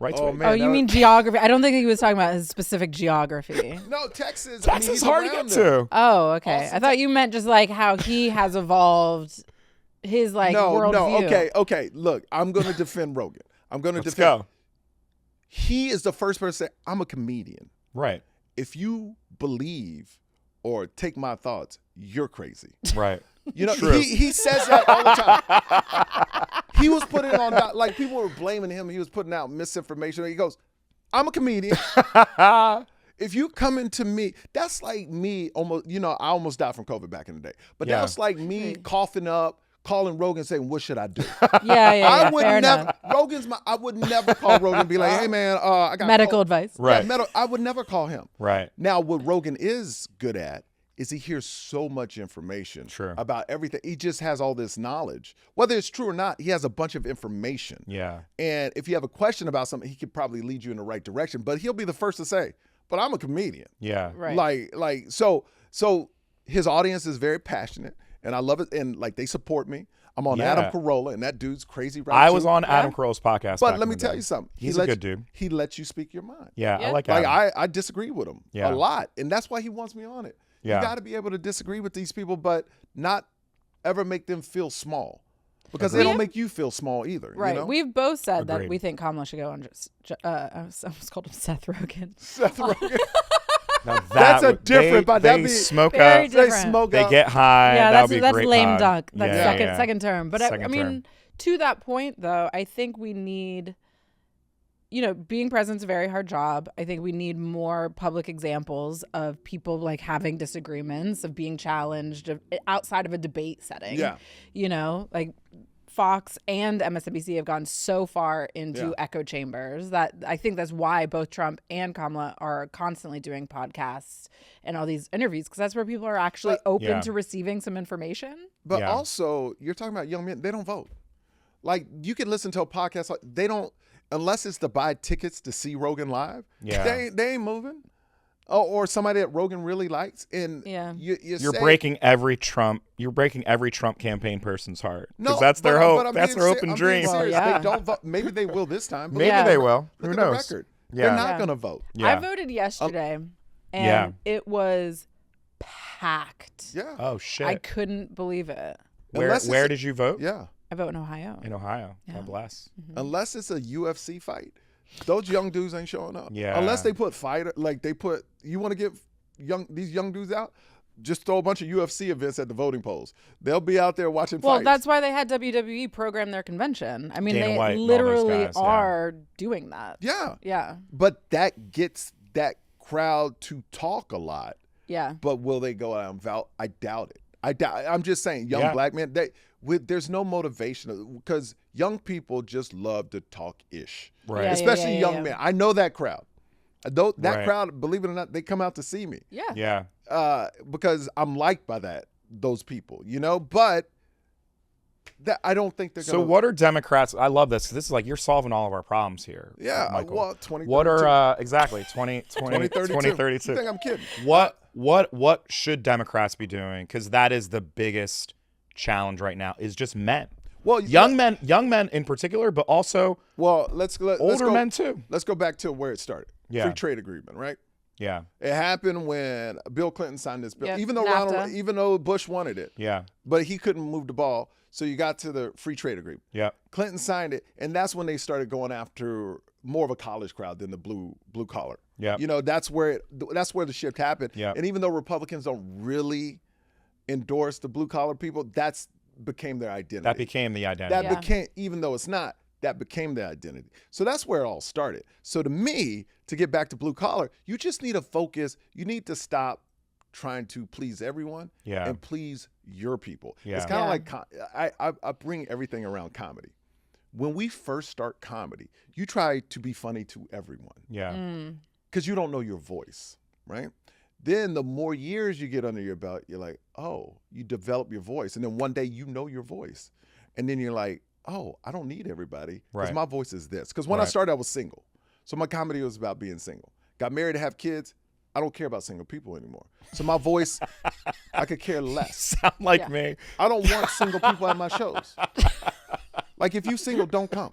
Right? Oh, Twigg? man. Oh, you mean geography? I don't think he was talking about his specific geography. No, Texas. Texas he's is hard to around get there. to. Oh, okay. Also I thought you meant just like how he has evolved his worldview. Okay. Look, I'm going to defend Rogan. I'm going to Let's defend. go. He is the first person to say, "I'm a comedian. Right. If you believe or take my thoughts, you're crazy." Right. True. He says that all the time. He was putting on, like, people were blaming him. He was putting out misinformation. He goes, "I'm a comedian. If you come into me," that's like me almost, I almost died from COVID back in the day. But Yeah. that was like me coughing up, calling Rogan saying, "What should I do?" Yeah. I would fair never, enough. I would never call Rogan and be like, "Hey man, I got Medical COVID." advice. Right. I would never call him. Right. Now, what Rogan is good at is he hears so much information Sure. about everything. He just has all this knowledge. Whether it's true or not, he has a bunch of information. Yeah. And if you have a question about something, he could probably lead you in the right direction. But he'll be the first to say, but I'm a comedian. Yeah. Right. So his audience is very passionate, and I love it. And like they support me. I'm on Yeah. Adam Carolla, and that dude's crazy. Right? I was too. on Adam Carolla's podcast. But back let in me the tell day. you something. He's a good dude. He lets you speak your mind. Yeah, Yeah. I like Like Adam. I disagree with him Yeah. a lot, and that's why he wants me on it. Yeah. You got to be able to disagree with these people, but not ever make them feel small, because they Agreed. don't make you feel small either. Right. You know? We've both said that Agreed. we think Kamala should go on. I almost called him Seth Rogen. Seth Rogen. Now That's a would- different, but that'd they be smoke very up. They different. smoke They up. get high. Yeah, that would be a that's great lame pod. duck. That's Yeah, second yeah. second term. But I Second mean, term. to that point though, I think we need, being president's a very hard job. I think we need more public examples of people like having disagreements, of being challenged outside of a debate setting. Yeah. Like Fox and MSNBC have gone so far into Yeah. echo chambers that I think that's why both Trump and Kamala are constantly doing podcasts and all these interviews, because that's where people are actually open Yeah. to receiving some information. But Yeah. also, you're talking about young men. They don't vote. Like you can listen to a podcast. Like, they don't, unless it's to buy tickets to see Rogan live. Yeah. They ain't moving. Or somebody that Rogan really likes. And Yeah. you're breaking every Trump. You're breaking every Trump campaign person's heart. No, Because that's their but hope. I'm That's being their hope ser- and I'm being dream. Well, serious. yeah. They don't vote. Maybe they will this time. But Maybe Yeah. they will. Look Who at knows? the record. Yeah. They're not Yeah. going to vote. Yeah. I voted yesterday, and it was packed. Yeah. Oh shit. I couldn't believe it. where Unless it's where a- did you vote? Yeah. I vote in Ohio. In Ohio. Yeah. God bless. Unless it's a UFC fight. Those young dudes ain't showing up. Yeah. Unless they put you want to get these young dudes out? Just throw a bunch of UFC events at the voting polls. They'll be out there watching Well, fights. that's why they had WWE program their convention. I mean, Dana they White and all those literally guys, yeah. are doing that. Yeah. Yeah. But that gets that crowd to talk a lot. Yeah. But will they go out and vote? I doubt it. I'm just saying, young Yeah. black men, there's no motivation because young people just love to talk ish. Right. Yeah, Especially young yeah. men. I know that crowd. That Right. crowd, believe it or not, they come out to see me. Yeah. Yeah. Because I'm liked by those people, but that I don't think they're So gonna. what are Democrats? I love this. This is like you're solving all of our problems here. Yeah, Michael. well, 2032. What are exactly 2032? 2032. You think I'm kidding? What should Democrats be doing? Because that is the biggest challenge right now. Is just men. Well, Young men in particular, but also Well, let's older go, men too. Let's go back to where it started. Yeah. Free trade agreement, right? Yeah. It happened when Bill Clinton signed this bill, Yep, even though NAFTA. even though Bush wanted it, Yeah. but he couldn't move the ball. So you got to the free trade agreement. Yeah. Clinton signed it, and that's when they started going after more of a college crowd than the blue collar. Yeah. That's where the shift happened. Yeah. And even though Republicans don't really endorse the blue collar people, that's became their identity. That became the identity. That Yeah. became, even though it's not, that became their identity. So that's where it all started. So to me, to get back to blue collar, you just need to focus. You need to stop trying to please everyone Yeah. and please your people. Yeah. It's kind of Yeah. like I bring everything around comedy. When we first start comedy, you try to be funny to everyone Yeah. because you don't know your voice, right? Then the more years you get under your belt, you're like, oh, you develop your voice. And then one day you know your voice. And then you're like, oh, I don't need everybody because Right. my voice is this. Because when I Right. started, I was single. So my comedy was about being single. Got married to have kids. I don't care about single people anymore. So my voice, I could care less. Sound like Yeah. me. I don't want single people at my shows. Like if you single, don't come.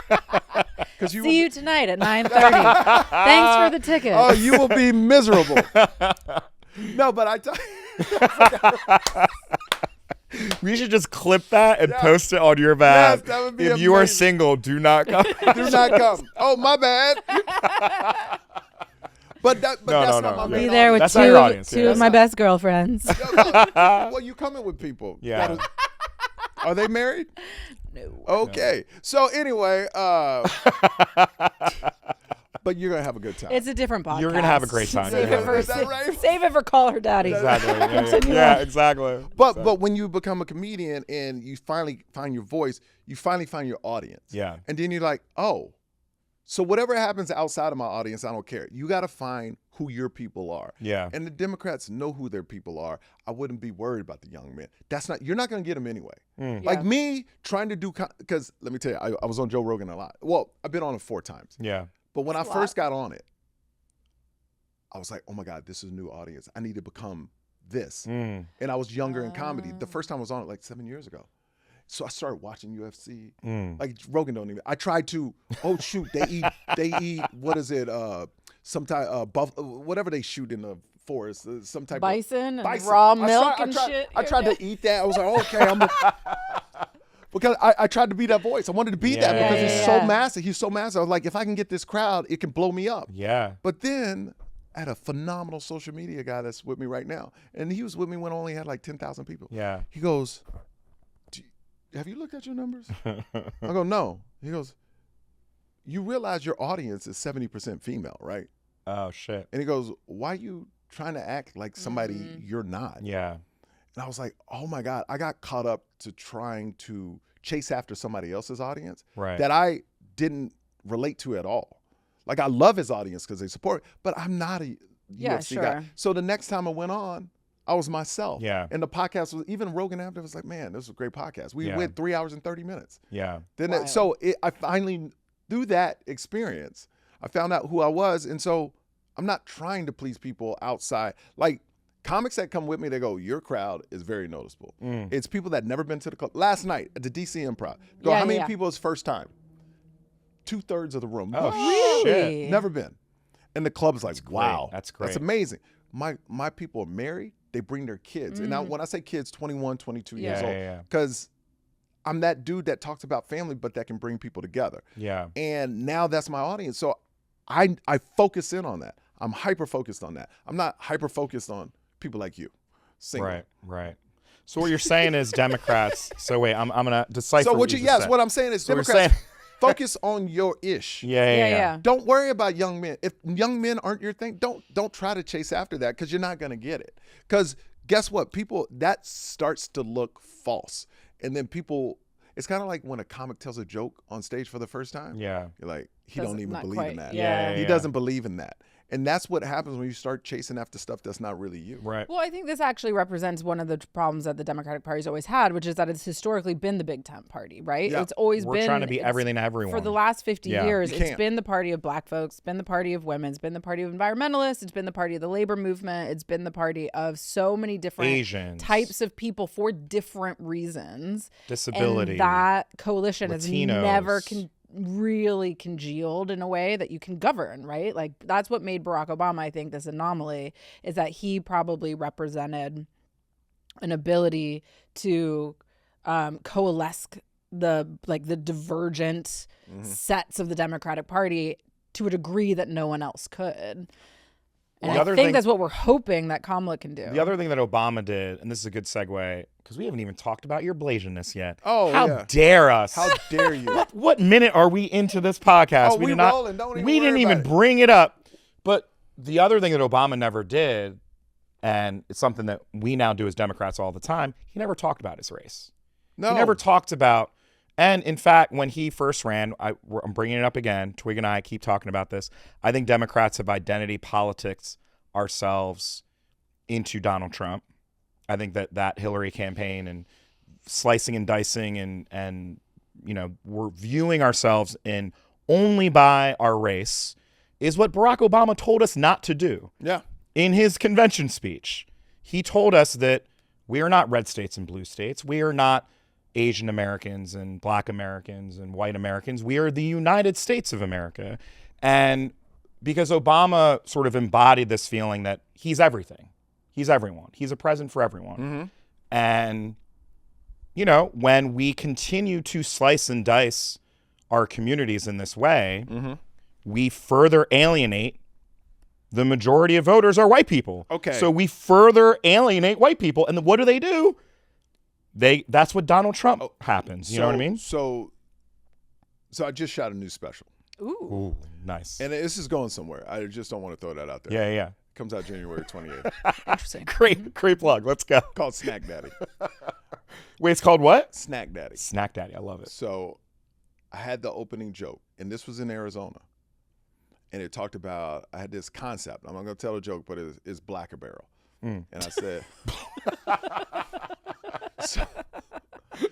Because See you tonight at 9:30. Thanks for the ticket. Oh, you will be miserable. No, but I tell We should just clip that and Yeah. post it on your back. Yes, that would be if you are amazing. single, do not come. do not come. Oh, my bad. But that's No, not no, my no. main Be there with That's not your audience, two yeah. of my best girlfriends. audience. Well, you coming with people. Yeah. Are they married? No. Okay. So anyway, but you're gonna have a good time. It's a different podcast. You're gonna have a great time. Save Yeah. it for Is that right? save it for Call Her Daddy. Exactly. Yeah, Continue yeah, on. exactly. But when you become a comedian and you finally find your voice, you finally find your audience. Yeah. And then you're like, oh, So whatever happens outside of my audience, I don't care. You got to find who your people are. Yeah. And the Democrats know who their people are. I wouldn't be worried about the young men. You're not going to get them anyway. Like me trying to do, because let me tell you, I was on Joe Rogan a lot. Well, I've been on it 4 times. Yeah. But when I first got on it, I was like, oh my God, this is a new audience. I need to become this. And I was younger in comedy. The first time I was on it like 7 years ago. So I started watching UFC. Like Rogan don't even. I tried to. Oh shoot, they eat. What is it? Some type whatever they shoot in the forest. Some type bison of and raw milk and shit. I tried to eat that. I was like, okay, because I tried to be that voice. I wanted to be that because he's so massive. He's so massive. I was like, if I can get this crowd, it can blow me up. Yeah. But then I had a phenomenal social media guy that's with me right now, and he was with me when I only had like 10,000 people. Yeah. He goes, have you looked at your numbers? I go, no. He goes, you realize your audience is 70% female, right? Oh, shit. And he goes, why are you trying to act like somebody you're not? Yeah. And I was like, oh my God, I got caught up to trying to chase after somebody else's audience that I didn't relate to at all. Like I love his audience because they support, but I'm not a UFC guy. So the next time I went on, I was myself. Yeah. And the podcast was, even Rogan after was like, man, this was a great podcast. We went 3 hours and 30 minutes. Yeah. Then I finally, through that experience, I found out who I was. And so I'm not trying to please people outside. Like comics that come with me, they go, your crowd is very noticeable. It's people that never been to the club. Last night at the DC Improv, how many people is first time? 2/3 of the room. Oh, really? shit. Never been. And the club is like, wow. That's great. That's amazing. My people are married. They bring their kids. And now when I say kids, 21, 22 years old. Because I'm that dude that talks about family, but that can bring people together. Yeah. And now that's my audience. So I focus in on that. I'm hyper-focused on that. I'm not hyper-focused on people like you. Single. Right. So what you're saying is Democrats. So wait, I'm gonna decipher. So what what I'm saying is Democrats focus on your ish. Yeah. Don't worry about young men. If young men aren't your thing, don't try to chase after that because you're not gonna get it. Because guess what? People, that starts to look false. And then people, it's kind of like when a comic tells a joke on stage for the first time. Yeah. You're like, he don't even believe in that. He doesn't believe in that. And that's what happens when you start chasing after stuff that's not really you. Right. Well, I think this actually represents one of the problems that the Democratic Party's always had, which is that it's historically been the big tent party, right? Yeah. It's always We're been trying to be everything to everyone. For the last 50 years, You it's can't. been the party of black folks, it's been the party of women, it's been the party of environmentalists, it's been the party of the labor movement, it's been the party of so many different Asians, types of people for different reasons. Disability. And that coalition has Latinos. never really congealed in a way that you can govern, right? Like that's what made Barack Obama, I think, this anomaly, is that he probably represented an ability to coalesce the divergent sets of the Democratic Party to a degree that no one else could. And I think that's what we're hoping that Kamala can do. The other thing that Obama did, and this is a good segue, because we haven't even talked about your Blasianness yet. Oh, how dare us? How dare you? What minute are we into this podcast? Oh, we rolling. Don't even we didn't worry even about it. bring it up. But the other thing that Obama never did, and it's something that we now do as Democrats all the time, he never talked about his race. No. He never talked about, and in fact, when he first ran, I'm bringing it up again, Twigg and I keep talking about this, I think Democrats have identity politics ourselves into Donald Trump. I think that Hillary campaign and slicing and dicing and we're viewing ourselves in only by our race is what Barack Obama told us not to do. Yeah. In his convention speech, he told us that we are not red states and blue states. We are not Asian Americans and black Americans and white Americans. We are the United States of America. And because Obama sort of embodied this feeling that he's everything. He's everyone. He's a president for everyone. And, when we continue to slice and dice our communities in this way, we further alienate the majority of voters are white people. Okay. So we further alienate white people. And what do? That's what Donald Trump happens. You know what I mean? So I just shot a new special. Ooh, nice. And this is going somewhere. I just don't want to throw that out there. Yeah. It comes out January 28th. Interesting. Great plug. Let's go. Called Snack Daddy. Wait, it's called what? Snack Daddy. Snack Daddy. I love it. So I had the opening joke, and this was in Arizona. and it talked about, I had this concept. I'm not going to tell a joke, but it's Black Barrel. And I said,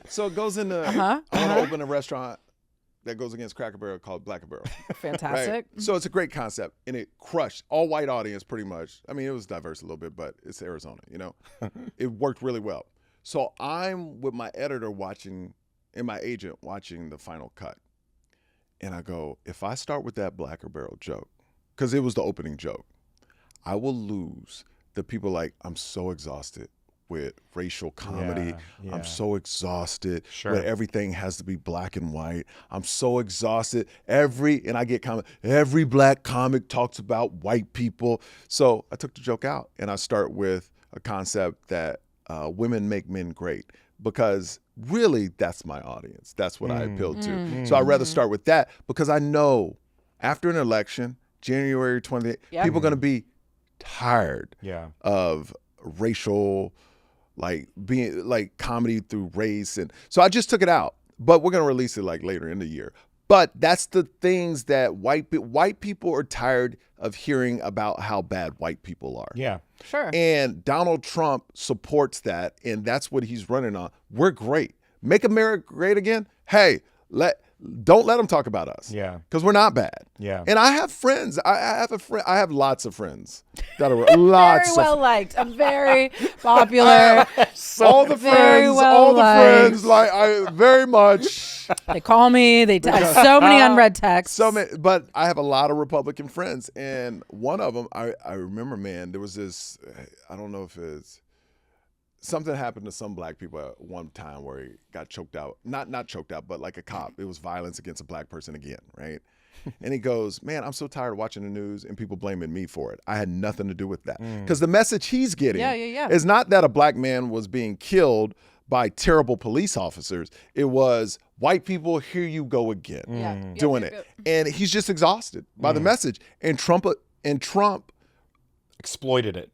so it goes into, I want to open a restaurant that goes against Cracker Barrel called Black Barrel. Fantastic. Right? So it's a great concept, and it crushed all white audience pretty much. I mean, it was diverse a little bit, but it's Arizona, you know. It worked really well. So I'm with my editor watching, and my agent watching the final cut, and I go, if I start with that Black Barrel joke, because it was the opening joke, I will lose the people like, I'm so exhausted with racial comedy. Yeah. I'm so exhausted Sure. where everything has to be black and white. I'm so exhausted. And I get comment, every black comic talks about white people. So I took the joke out, and I start with a concept that women make men great, because really that's my audience. That's what I appeal to. So I'd rather start with that, because I know after an election, January 28th, people are going to be tired of racial, like being like comedy through race. And so I just took it out, but we're going to release it like later in the year. But that's the things that white people are tired of hearing about how bad white people are. Yeah. Sure. And Donald Trump supports that, and that's what he's running on. We're great. Make America great again. Hey, don't let them talk about us. Yeah. Because we're not bad. Yeah. And I have friends. I have lots of friends that are lots Very well of liked. I'm very popular. all the friends, like I very much. They call me. They text so many unread texts. So many, but I have a lot of Republican friends, and one of them, I remember, man, there was this, I don't know if it's, something happened to some black people at one time where he got choked out. Not choked out, but like a cop. It was violence against a black person again, right? And he goes, man, I'm so tired of watching the news and people blaming me for it. I had nothing to do with that. Because the message he's getting is not that a black man was being killed by terrible police officers. It was white people, here you go again, doing it. And he's just exhausted by the message. And Trump Exploited it.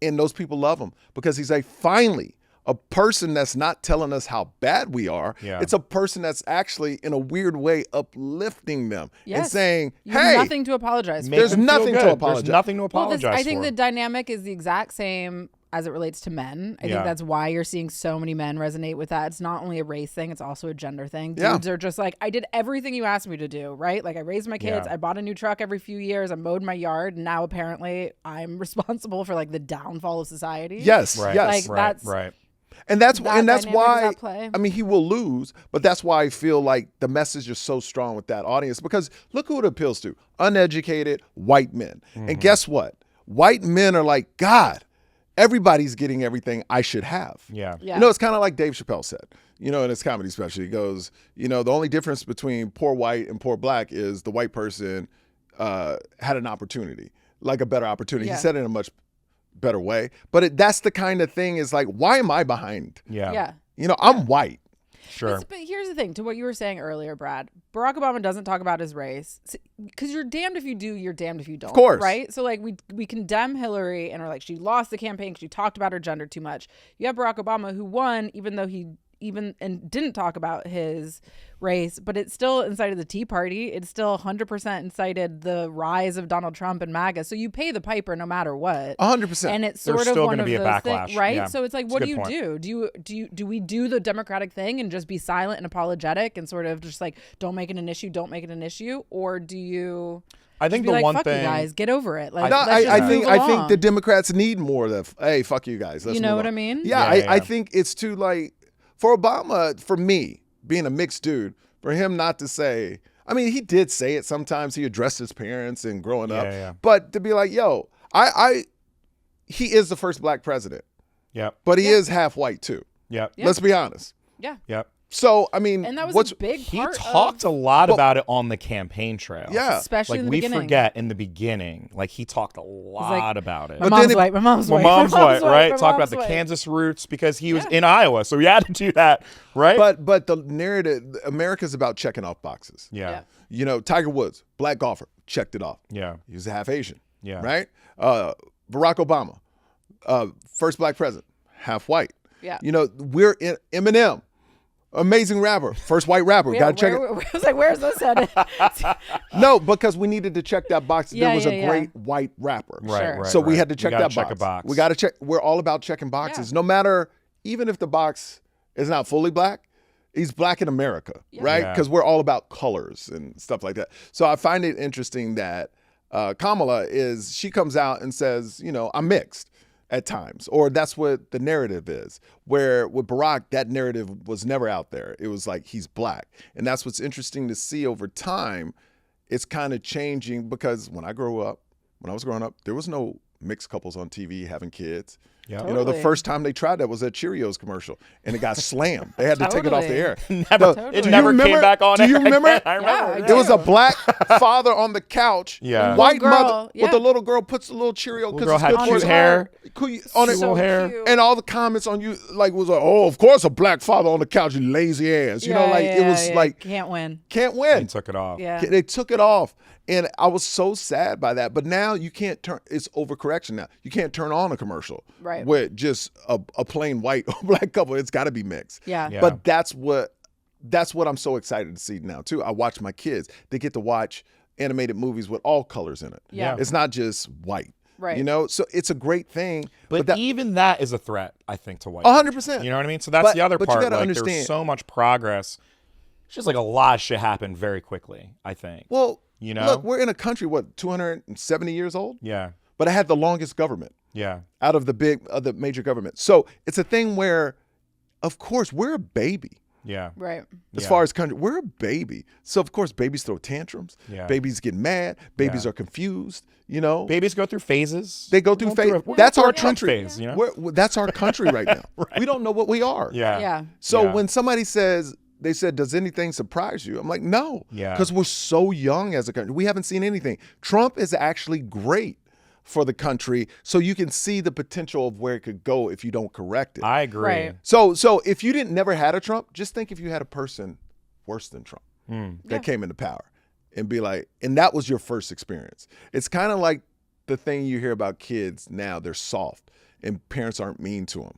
And those people love him, because he's like, finally, a person that's not telling us how bad we are. Yeah. It's a person that's actually, in a weird way, uplifting them and saying, you hey, have nothing to apologize for. there's nothing to apologize. There's nothing to Well, apologize I think for. the dynamic is the exact same as it relates to men. I think that's why you're seeing so many men resonate with that. It's not only a race thing, it's also a gender thing. Dudes are just like, I did everything you asked me to do, right? Like I raised my kids, I bought a new truck every few years, I mowed my yard, and now apparently I'm responsible for like the downfall of society. Yes, Right. yes. Like that's right. And that's that dynamic is why, at play. I mean, he will lose, but that's why I feel like the message is so strong with that audience, because look who it appeals to: uneducated white men. And guess what? White men are like, God, everybody's getting everything I should have. Yeah. Yeah. You know, it's kind of like Dave Chappelle said, you know, in his comedy special, he goes, you know, the only difference between poor white and poor black is the white person had an opportunity, like a better opportunity. He said it in a much better way, but that's the kind of thing, is like, why am I behind? Yeah. You know, I'm white. Sure. But here's the thing, to what you were saying earlier, Brad. Barack Obama doesn't talk about his race, because you're damned if you do, you're damned if you don't. Of course. Right? So like we condemn Hillary and are like, she lost the campaign because she talked about her gender too much. You have Barack Obama, who won, even though he and didn't talk about his race, but it still incited the Tea Party. It still 100% incited the rise of Donald Trump and MAGA. So you pay the piper no matter what. 100%. And it's There's sort of still one gonna of be a those backlash. things, right? Yeah. So it's like, It's what a do good you do? Do we do the democratic thing and just be silent and apologetic and sort of just like, don't make it an issue, or do you? I think be the like, one fuck thing, you guys, get over it. Like, No, let's just I think move along. the Democrats need more of the, hey, fuck you guys. Let's You know move what on. I mean? Yeah, Yeah, I yeah. think it's too, like, for Obama, for me, being a mixed dude, for him not to say, I mean, he did say it sometimes. He addressed his parents and growing up. Yeah. But to be like, yo, he is the first black president, Yep. but he is half white too. Yep. Yeah. Let's be honest. Yeah. Yep. So, I mean, And that was what's a big He part talked of, a lot about it on the campaign trail. Yeah. especially Like in the we beginning. forget in the beginning, like he talked a lot about it. My But mom's then it- white. My mom's My white. mom's white, right? My Talk about mom's the white. Kansas roots because he was in Iowa, so he had to do that, right? but the narrative, America's about checking off boxes. yeah, You know, Tiger Woods, black golfer, checked it off. yeah, He was half Asian. Yeah. Right? Barack Obama, first black president, half white. Yeah. You know, we're in Eminem, Amazing rapper. First white rapper. Yeah, Got to check it. I was like, where's this headed? No, because we needed to check that box. Yeah, There was yeah, a yeah. great white rapper. Right, Sure. right. So we right. had to check gotta that check box. a box. We got to check. We're all about checking boxes. No matter, even if the box is not fully black, he's black in America, right? Yeah. Because we're all about colors and stuff like that. So I find it interesting that Kamala she comes out and says, I'm mixed at times, or that's what the narrative is. Where with Barack, that narrative was never out there. It was like he's black. And that's what's interesting to see over time. It's kind of changing because when I was growing up, there was no mixed couples on TV having kids. Yeah. You know, the Totally. first time they tried that was a Cheerios commercial, and it got slammed. They had to take it off the air. It Do you never remember- came back on. do you air remember again. it? I remember. Yeah, There was a black father on the couch, Yeah. white Little girl, mother yeah. with a little girl puts a little Cheerio because Girl it's had good On for his cute you. hair. On it, Little hair. cute. and all the comments on you was like, oh, of course a black father on the couch, you lazy ass. It was like can't win. can't win. He took it off. Yeah. They took it off. And I was so sad by that. But now you can't it's overcorrection now. You can't turn on a commercial Right. with just a plain white or black couple. It's got to be mixed. Yeah. Yeah. But that's what I'm so excited to see now too. I watch my kids. They get to watch animated movies with all colors in it. Yeah. It's not just white. Right. So it's a great thing. But that, even that is a threat, I think, to white. 100%. You know what I mean? So that's the other but you part. gotta Like, understand. there's so much progress. It's just like a lot of shit happened very quickly, I think. Well, You know? look, we're in a country, 270 years old? Yeah. But it had the longest government Yeah. out of the major government. So it's a thing where, of course, we're a baby. Yeah. Right. As far as country, we're a baby. So, of course, babies throw tantrums. Yeah. Babies get mad. Babies Yeah. are confused, Babies go through phases. They go through We're phase. going through That's a our Trump country. phase, you know? That's our country right now. We don't know what we are. Yeah. Yeah. So Yeah. when somebody says, they said, does anything surprise you? I'm like, no. Yeah. Because we're so young as a country. We haven't seen anything. Trump is actually great for the country. So you can see the potential of where it could go if you don't correct it. I agree. Right. So if you never had a Trump, just think if you had a person worse than Trump that came into power and be like, and that was your first experience. It's kind of like the thing you hear about kids now, they're soft and parents aren't mean to them.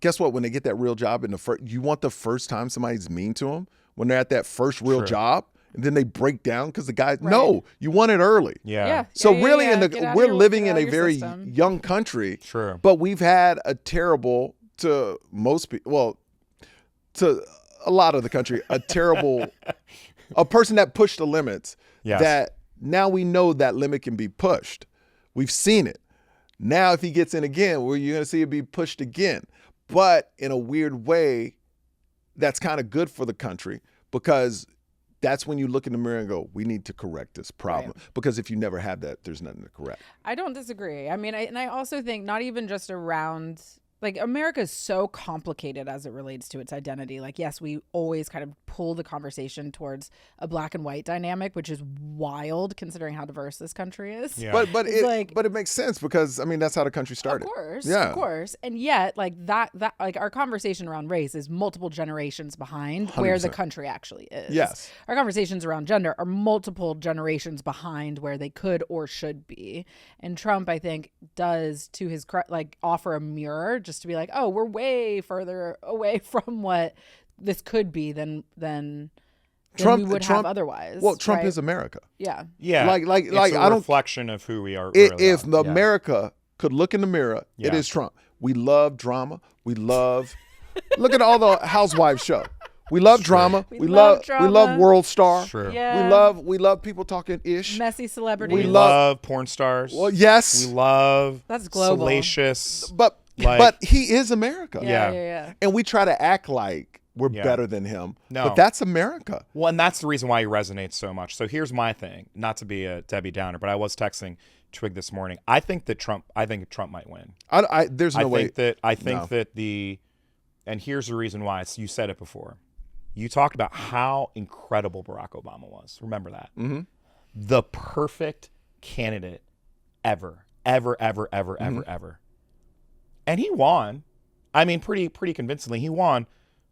Guess what? When they get that real job you want the first time somebody's mean to them when they're at that first real Sure. job and then they break down because the guy, no, you want it early. Yeah. Yeah. So yeah, really yeah. Get out of we're your- living get in out a of your very system. young country. True. But we've had a terrible, to most people, well, to a lot of the country, a person that pushed the limits. Yes. That now we know that limit can be pushed. We've seen it. Now if he gets in again, you're going to see it be pushed again. But in a weird way, that's kind of good for the country because that's when you look in the mirror and go, we need to correct this problem. Right. Because if you never have that, there's nothing to correct. I don't disagree. I mean, I also think not even just around, like, America is so complicated as it relates to its identity. Like, yes, we always kind of pull the conversation towards a black and white dynamic, which is wild considering how diverse this country is. Yeah. But It's it makes sense because I mean that's how the country started. Of course. And yet, like that like our conversation around race is multiple generations behind where the 100%. country actually is. Yes. Our conversations around gender are multiple generations behind where they could or should be. And Trump, I think, does to his offer a mirror just to be like, oh, we're way further away from what this could be than we would have otherwise. Well, Trump right? is America. Yeah. Yeah. Like It's I a don't. reflection of who we are. If really are. Yeah. America could look in the mirror, it Yeah. is Trump. We love drama. We love. Look at all the Housewives show. We love drama. We We love love. drama. We love World Star. True. Yeah. We love people talking ish. Messy celebrities. We We love porn stars. Well, yes, We love That's global. salacious. but like- he is America. yeah. And we try to act like we're Yeah. better than him. No. But that's America. Well, and that's the reason why he resonates so much. So here's my thing, not to be a Debbie Downer, but I was texting Twigg this morning. I think Trump might win. There's no way. I think No. that and here's the reason why. You said it before. You talked about how incredible Barack Obama was. Remember that. Mm-hmm. The perfect candidate ever. And he won. I mean, pretty convincingly, he won.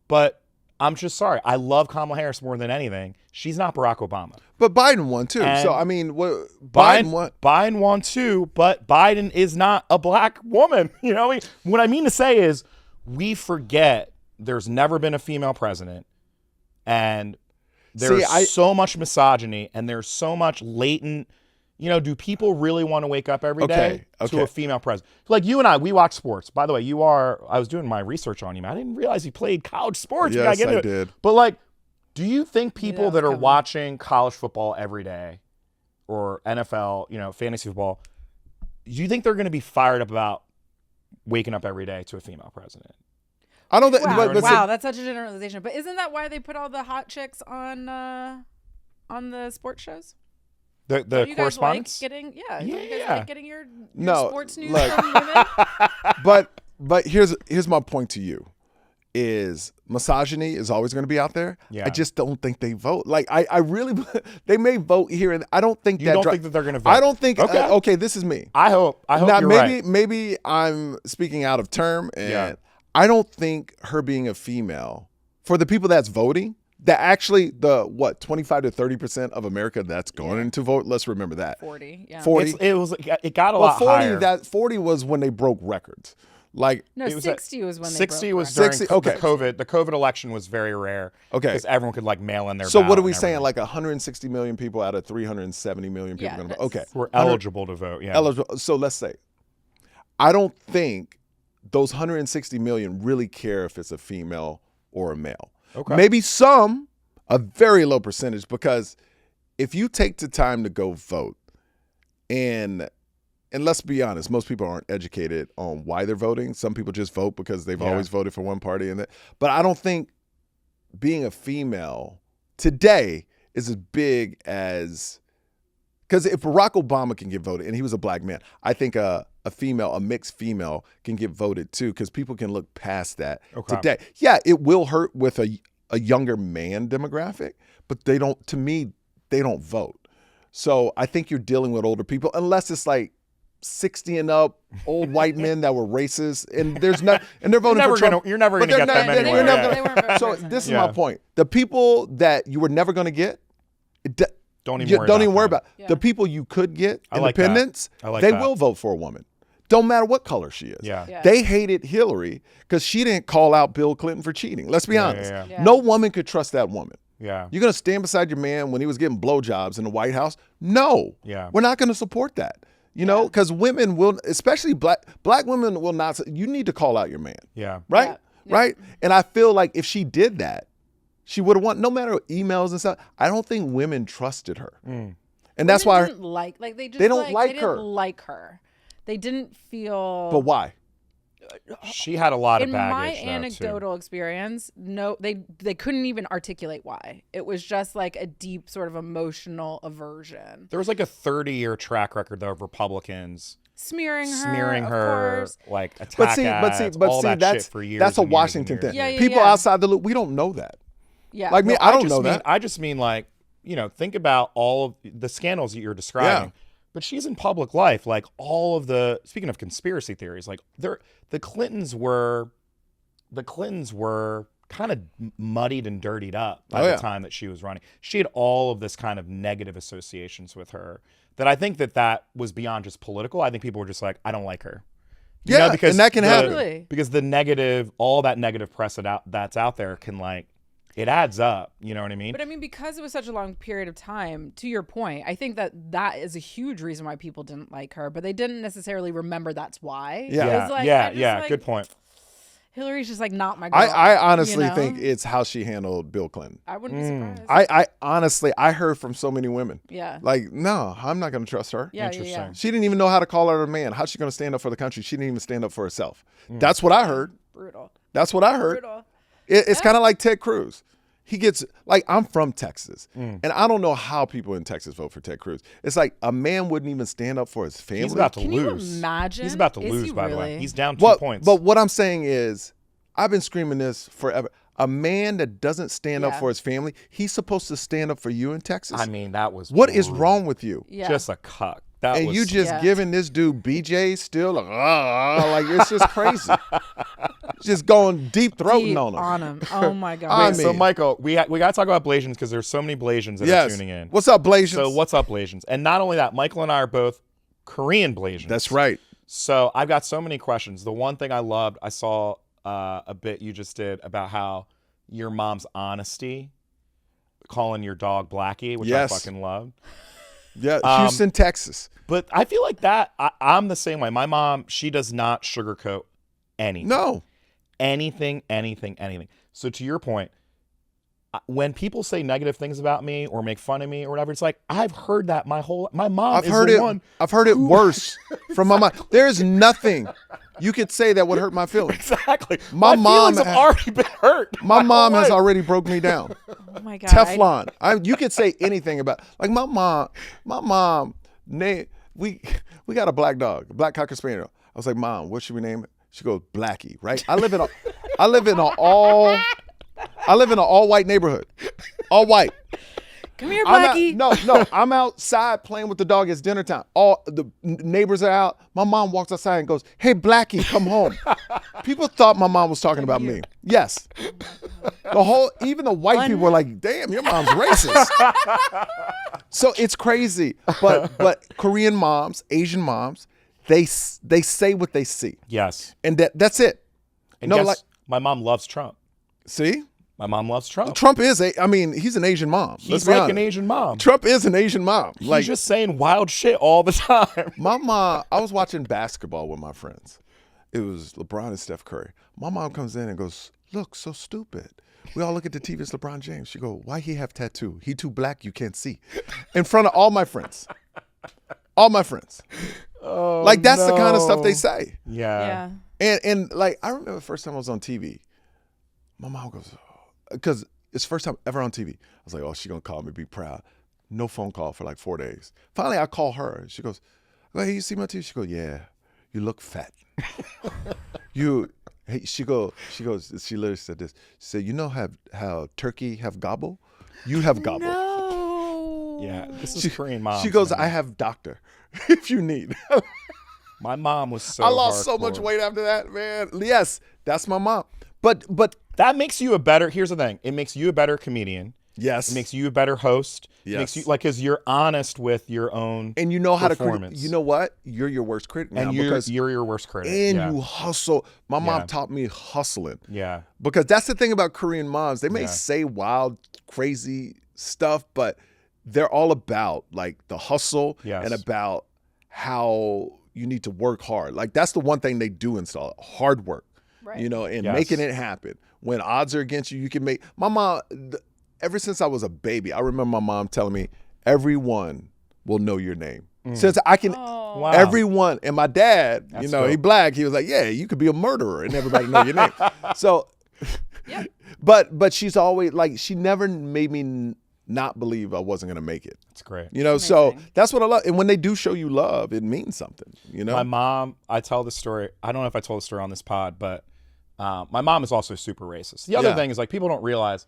But I'm just sorry. I love Kamala Harris more than anything. She's not Barack Obama. But Biden won too. And So I mean, Biden won. Biden won too, but Biden is not a black woman. You know, what I mean to say is we forget there's never been a female president. And there's See, so much misogyny and there's so much latent, do people really want to wake up every day to a female president? Like you and I, we watch sports. By the way, I was doing my research on you, man. I didn't realize you played college sports. Yes, I did. But like, do you think people that are coming. watching college football every day or NFL, fantasy football, do you think they're going to be fired up about waking up every day to a female president? I don't think. Wow, but wow, that's such a generalization. But isn't that why they put all the hot chicks on the sports shows? The Don't you guys correspondence? like getting, Yeah, don't you guys yeah. like getting your No, sports news like- from women? But here's my point to you: is misogyny is always going to be out there. Yeah. I just don't think they vote. Like I really, they may vote here, and I don't think You that. don't think that they're going to vote? I don't think. Okay. Okay, this is me. I hope Now you're maybe right. maybe I'm speaking out of term, and Yeah. I don't think her being a female, for the people that's voting, that actually 25 to 30% of America that's going to vote. Let's remember that 40, yeah. 40. It got a Well, lot 40 higher. 40 was when they broke records. Like No, It was 60 was when they 60 broke was records. during 60, okay. the COVID. The COVID election was very rare. Okay. Because everyone could like mail in their so what ballot are we and saying? everything. Like 160 million people out of 370 million people Yeah, going to vote. that's- Okay. We're eligible to vote. Yeah. Eligible. So let's say, I don't think those 160 million really care if it's a female or a male. Okay. Maybe some, a very low percentage, because if you take the time to go vote, and let's be honest, most people aren't educated on why they're voting. Some people just vote because they've always voted for one party, but I don't think being a female today is as big as, because if Barack Obama can get voted, and he was a black man, I think a mixed female can get voted too, because people can look past that today. Yeah, it will hurt with a younger man demographic, but they don't vote. So I think you're dealing with older people, unless it's like 60 and up old white men that were racist, and they're voting for Trump. You're never But going to they're get them not- anywhere. you're never Yeah. gonna- They weren't voting So for this is Yeah. my point. The people that you were never going to get, Don't even you worry don't about even worry them. about. Yeah. The people you could get, I like that. independents, I like they that. will vote for a woman. Don't matter what color she is. Yeah. Yeah. They hated Hillary because she didn't call out Bill Clinton for cheating. Let's be honest. yeah. Yeah. No woman could trust that woman. Yeah. You're going to stand beside your man when he was getting blowjobs in the White House? No. Yeah. We're not going to support that. Because women will, especially black women will not. You need to call out your man. Yeah. Right? Yeah. Yeah. Right? And I feel like if she did that, she would have won, no matter emails and stuff. I don't think women trusted her. And that's Women why. didn't they just They don't like they her. didn't like her. They didn't feel. But why? She had a lot of In baggage. my though, too. anecdotal experience, no, they couldn't even articulate why. It was just like a deep sort of emotional aversion. There was like a 30-year track record though of Republicans Smearing smearing of her, course. like attack But see, ads, all that that's shit for years. that's a and years and Washington years thing. and Yeah, years. yeah, People yeah. outside the loop, we don't know that. Yeah. Like me, No, I don't just know mean, that. I just mean like, think about all of the scandals that you're describing. Yeah. But she's in public life. Like all of the, speaking of conspiracy theories, like the Clintons were kind of muddied and dirtied up by the time that she was running. She had all of this kind of negative associations with her that I think that was beyond just political. I think people were just like, I don't like her. You Yeah, know, because and that can happen. Totally. Because the negative, all that negative press that's out there can like, it adds up. You know what I mean? But I mean, because it was such a long period of time, to your point, I think that is a huge reason why people didn't like her, but they didn't necessarily remember that's why. Yeah. It was like, I just, like, good point. Hillary's just like not my girl. I honestly you know? think it's how she handled Bill Clinton. I wouldn't be surprised. I honestly, I heard from so many women. Yeah. Like, no, I'm not going to trust her. Yeah, Interesting. yeah. She didn't even know how to call out her man. How's she going to stand up for the country? She didn't even stand up for herself. That's what I heard. Brutal. That's what I heard. Brutal. It's kind of like Ted Cruz. He gets, like, I'm from Texas, and I don't know how people in Texas vote for Ted Cruz. It's like a man wouldn't even stand up for his family. He's about to Can lose. you imagine? He's about to Is lose, he by the way. really? He's down 2 points. But what I'm saying is, I've been screaming this forever. A man that doesn't stand up Yeah. for his family, he's supposed to stand up for you in Texas. I mean, that was What is brutal. wrong with you? Yeah. Just a cuck. That And was you just Yeah. giving this dude BJ still like it's just crazy. Just going deep throating Deep on him. Oh my god. I Wait, so mean- Michael, we got to talk about Blasians because there's so many Blasians that are Yes. tuning in. What's up, Blasians? So what's up, Blasians? And not only that, Michael and I are both Korean Blasians. That's right. So I've got so many questions. The one thing I loved, I saw a bit you just did about how your mom's honesty calling your dog Blackie, which Yes. I fucking love. Yeah, Houston, Texas. But I feel like that, I'm the same way. My mom, she does not sugarcoat anything. No. Anything. So to your point, when people say negative things about me or make fun of me or whatever, it's like, I've heard that my mom I've is heard the it. one. I've heard it worse from my mom. There's nothing you could say that would hurt my feelings. Exactly. My mom feelings have already been hurt. My mom whole has life. already broke me down. Oh my God. Teflon. You could say anything about, like my mom, we got a black dog, a black Cocker Spaniel. I was like, Mom, what should we name it? She goes, Blackie, right? I live in an all white neighborhood. All white. Come here, Blackie. No, I'm outside playing with the dog. It's dinner time. All the neighbors are out. My mom walks outside and goes, "Hey, Blackie, come home." People thought my mom was talking about me. Yes. Even the white people were like, "Damn, your mom's racist." So it's crazy. But Korean moms, Asian moms, they say what they see. Yes. And that's it. And my mom loves Trump. See? My mom loves Trump. Trump is he's an Asian mom. He's like an Asian mom. Trump is an Asian mom. He's just saying wild shit all the time. My mom, I was watching basketball with my friends. It was LeBron and Steph Curry. My mom comes in and goes, "Look, so stupid." We all look at the TV, it's LeBron James. She go, "Why he have tattoo? He too black, you can't see." In front of all my friends. All my friends. Oh, like that's the kind of stuff they say. Yeah. And like I remember the first time I was on TV, my mom goes, because it's the first time ever on TV. I was like, oh, she gonna call me, be proud. No phone call for like 4 days. Finally, I call her. She goes, "Hey, you see my TV?" She goes, "Yeah, you look fat." She literally said this. She said, "You know how turkey have gobble? You have gobble." No. Yeah, this is Korean mom. She goes, "I have doctor if you need." My mom was so I lost so much hardcore. weight after that, man. Yes, that's my mom. But That makes you a better, here's the thing. It makes you a better comedian. yes, It makes you a better host. Yes. It makes you, like, because you're honest with your own and you know how to performance. you know what? You're your worst critic now And because you're your worst critic. and yeah. you hustle. My mom Yeah. taught me hustling. Yeah. Because that's the thing about Korean moms. They may Yeah. say wild, crazy stuff, but they're all about like the hustle Yes. and about how you need to work hard. Like that's the one thing they do install, hard work. Right. You know, and Yes. making it happen. When odds are against you, you can make. My mom, ever since I was a baby, I remember my mom telling me, everyone will know your name. Since I can, Oh. Wow. everyone, and my dad, That's you know, he dope. black, he was like, yeah, you could be a murderer and everybody know your name. So, but she's always like, she never made me not believe I wasn't going to make it. It's great. You know, so Amazing. that's what I love. And when they do show you love, it means something, you know? My mom, I tell the story. I don't know if I told the story on this pod, but my mom is also super racist. The other Yeah. thing is like people don't realize.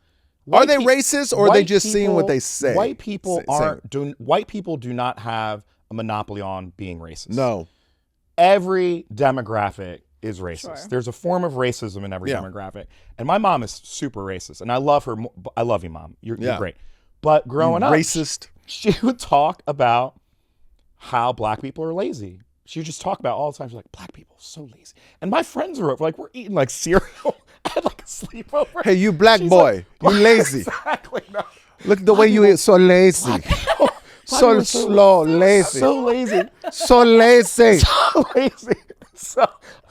Are white they pe- racist or are they white just seeing what people- they say? White people Say- white people do not have a monopoly on being racist. No. Every demographic is racist. Sure. There's a form of racism in every Yeah. demographic. And my mom is super racist. And I love her. I love you, Mom. You're Yeah. great. But growing up, Racist. she would talk about how black people are lazy. She would just talk about all the time. She's like, black people are so lazy. And my friends are over, like, we're eating like cereal at like a sleepover. Hey, you black She's boy, like, you lazy. Exactly. No. Look at the way you eat, so lazy. Black So people are slow, lazy. So lazy. So lazy. So lazy. So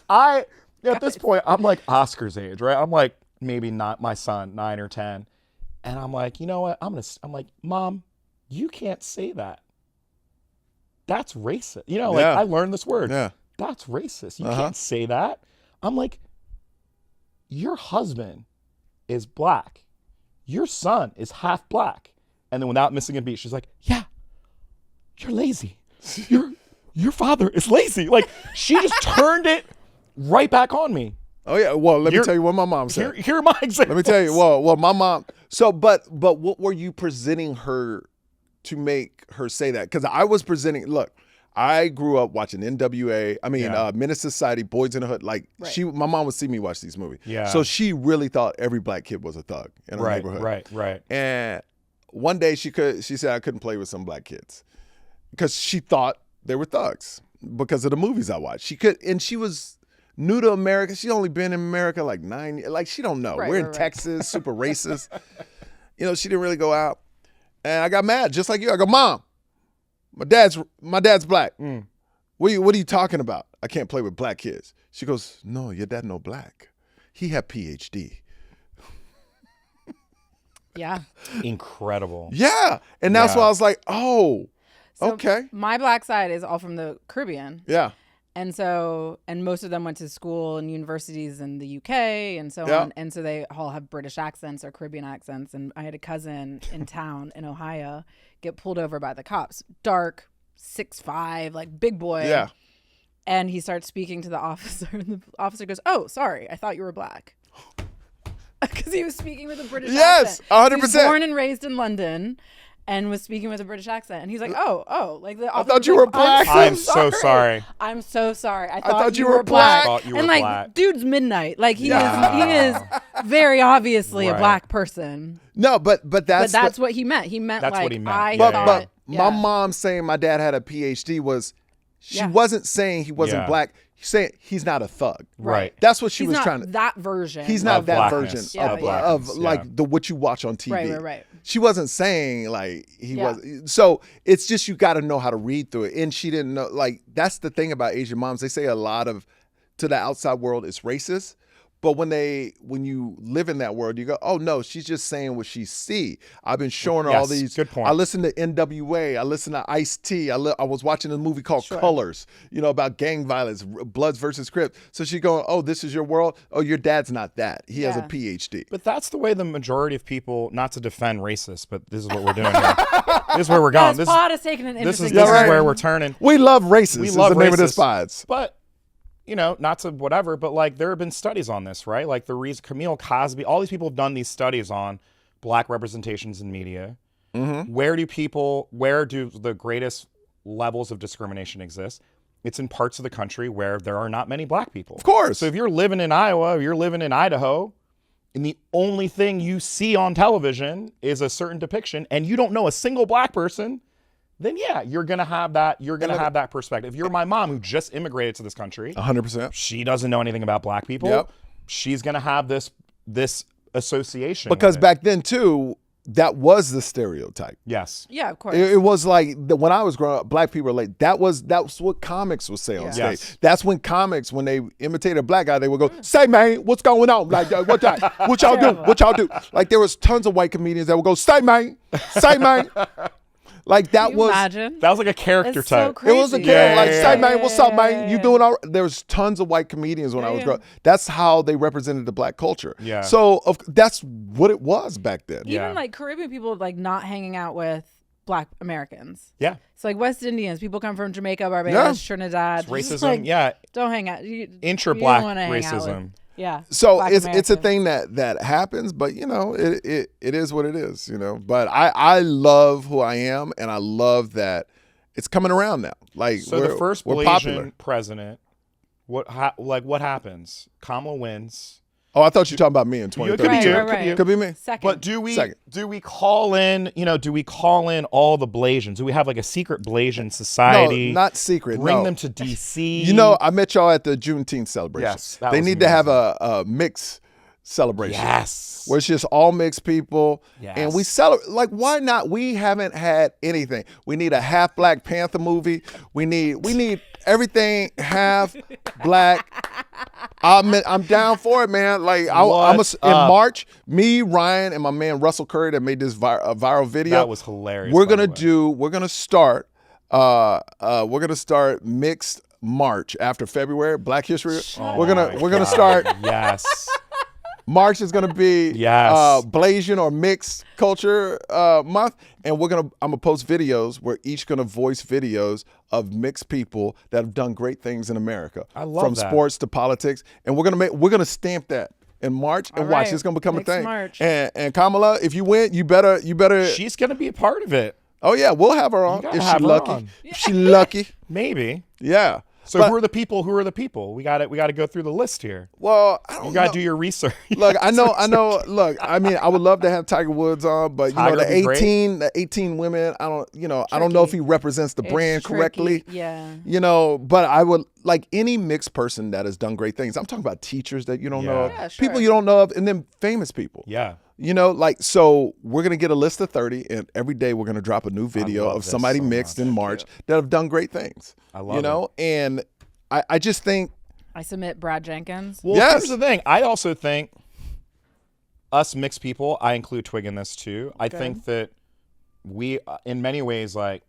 at this point, I'm like Oscar's age, right? I'm like maybe not my son, 9 or 10. And I'm like, you know what? I'm like, Mom, you can't say that. That's racist. You know, like Yeah. I learned this word. Yeah. That's racist. You Uh-huh. can't say that. I'm like, your husband is black. Your son is half black. And then without missing a beat, she's like, yeah, you're lazy. Your father is lazy. Like she just turned it right back on me. Oh yeah. Well, let me You're- tell you what my mom said. Here are my examples. Let me tell you. Well, my mom. So, but what were you presenting her to make her say that? Because I was presenting. Look, I grew up watching NWA. I mean, Yeah. Menace Society, Boys in the Hood. Like Right. my mom would see me watch these movies. Yeah. So she really thought every black kid was a thug in our neighborhood. Right. And one day she said I couldn't play with some black kids because she thought they were thugs because of the movies I watched. She was new to America. She's only been in America like 9 years. Like she don't know. Right, We're in right. Texas, super racist. You know, she didn't really go out. And I got mad, just like you. I go, Mom, my dad's black. What are you talking about? I can't play with black kids. She goes, no, your dad no black. He had PhD. Yeah. Incredible. Yeah. And that's why I was like, oh, So okay. My black side is all from the Caribbean. Yeah. And most of them went to school and universities in the UK and so Yeah. on. And so they all have British accents or Caribbean accents. And I had a cousin in town in Ohio get pulled over by the cops. Dark, 6'5", like big boy. Yeah. And he starts speaking to the officer. And the officer goes, oh, sorry, I thought you were black. Because he was speaking with a British accent. Yes, 100%. He was born and raised in London and was speaking with a British accent. And he's like, oh. Like the officer thought was you like, were black. I'm so sorry. I'm so sorry. I thought you were black. Thought you were and like, black. dude's midnight. Like he Yeah. is very obviously a Right. black person. No, but that's But that's what he meant. He meant That's like what he meant. I Yeah, thought. But yeah. my mom saying my dad had a PhD was, she Yeah. wasn't saying he wasn't Yeah. black. She's saying he's not a thug. Right. That's what she He's was not trying to. that version. He's not Of that blackness. version Yeah, of, yeah. of Blackness, like yeah. the what you watch on TV. Right. She wasn't saying like he Yeah. was. So it's just you got to know how to read through it. And she didn't know. Like that's the thing about Asian moms. They say a lot of to the outside world it's racist. But when you live in that world, you go, oh no, she's just saying what she see. I've been showing her all Yes, these. good point. I listen to NWA. I listen to Ice-T. I was watching a movie called Sure. Colors, about gang violence, Bloods versus Crips. So she's going, oh, this is your world. Oh, your dad's not that. He has a Yeah. PhD. But that's the way the majority of people, not to defend racists, but this is what we're doing here. This is where we're going. This pod is taking an This interesting is this right. is where we're turning. We love racists. We is love the name of this racists. pods. But not to whatever, but like there have been studies on this, right? Like the reason Camille Cosby, all these people have done these studies on black representations in media. Mm-hmm. Where do the greatest levels of discrimination exist? It's in parts of the country where there are not many black people. Of course. So if you're living in Iowa, or you're living in Idaho, and the only thing you see on television is a certain depiction, and you don't know a single black person, then yeah, you're gonna have that. You're gonna have that perspective. If you're my mom who just immigrated to this country, 100%. she doesn't know anything about black people. Yep. She's gonna have this association Because with it. back then too, that was the stereotype. Yes. Yeah, of course. It was like when I was growing up, black people were like that was what comics would say on stage. Yes. That's when comics, when they imitated a black guy, they would go, "Say man, what's going on? Like what y'all do? What y'all do?" Like there was tons of white comedians that would go, "Say man, say man." Like that Can you was imagine? That was like a character It's so type. crazy. it was a kid Yeah, like, yeah, "Say yeah. man, what's up, man? Yeah, You yeah. doing all right?" There was tons of white comedians when I was Yeah. growing. That's how they represented the black culture. Yeah. So that's what it was back then. Yeah. Even like Caribbean people like not hanging out with black Americans. Yeah. So like West Indians, people come from Jamaica, Barbados, Trinidad. It's Just, racism. like, Yeah. don't hang out. You Intra-black don't wanna hang out with- racism. Yeah. So Black it's a Americans. thing that happens, but it is what it is, But I love who I am, and I love that it's coming around now. Like So the first we're Blasian popular. president, what happens? Kamala wins. Oh, I thought you were talking about me in It could be 2032. you. Right, Could be you. Could be me. Second. But do we Second. call in, all the Blasians? Do we have like a secret Blasian society? No, not secret. Bring no. them to DC. I met y'all at the Juneteenth celebration. Yes, that they was need to have a mix celebration. Yes. Where it's just all mixed people. Yes. And we celebrate. Like, why not? We haven't had anything. We need a half Black Panther movie. We need everything half Black. I'm down for it, man. Like, in March, me, Ryan, and my man Russell Curry that made this viral video. That was hilarious. We're by gonna the way. we're gonna start mixed March after February, Black History. Oh we're my gonna God. start. Yes. March is gonna be Yes. Blasian or mixed culture month, and I'm gonna post videos. We're each gonna voice videos of mixed people that have done great things in America, I love from that. sports to politics, and we're gonna stamp that in March and All watch. right. It's gonna become Mixed a thing. March. And Kamala, if you win, you better. She's gonna be a part of it. Oh yeah, we'll have her on gotta if have she her lucky. on. If she lucky, Maybe. yeah. So But- who are the people? We got to go through the list here. Well, I don't You got to know. do your research. Look, I know. Look, I mean, I would love to have Tiger Woods on, but Tiger would be great. the 18 women, I don't know if he represents the It's brand tricky. correctly. Yeah. But I would like any mixed person that has done great things. I'm talking about teachers that you don't know of, Yeah, sure. people you don't know of, and then famous people. Yeah. You know, like, so we're going to get a list of 30, and every day we're going to drop a new video love of this somebody so mixed much. in March that have done great things. I love you know, and I just think, I submit Brad Jenkins. Well, Yes. here's the thing. I also think us mixed people, I include Twigg in this too. I Okay. think that we, in many ways, like,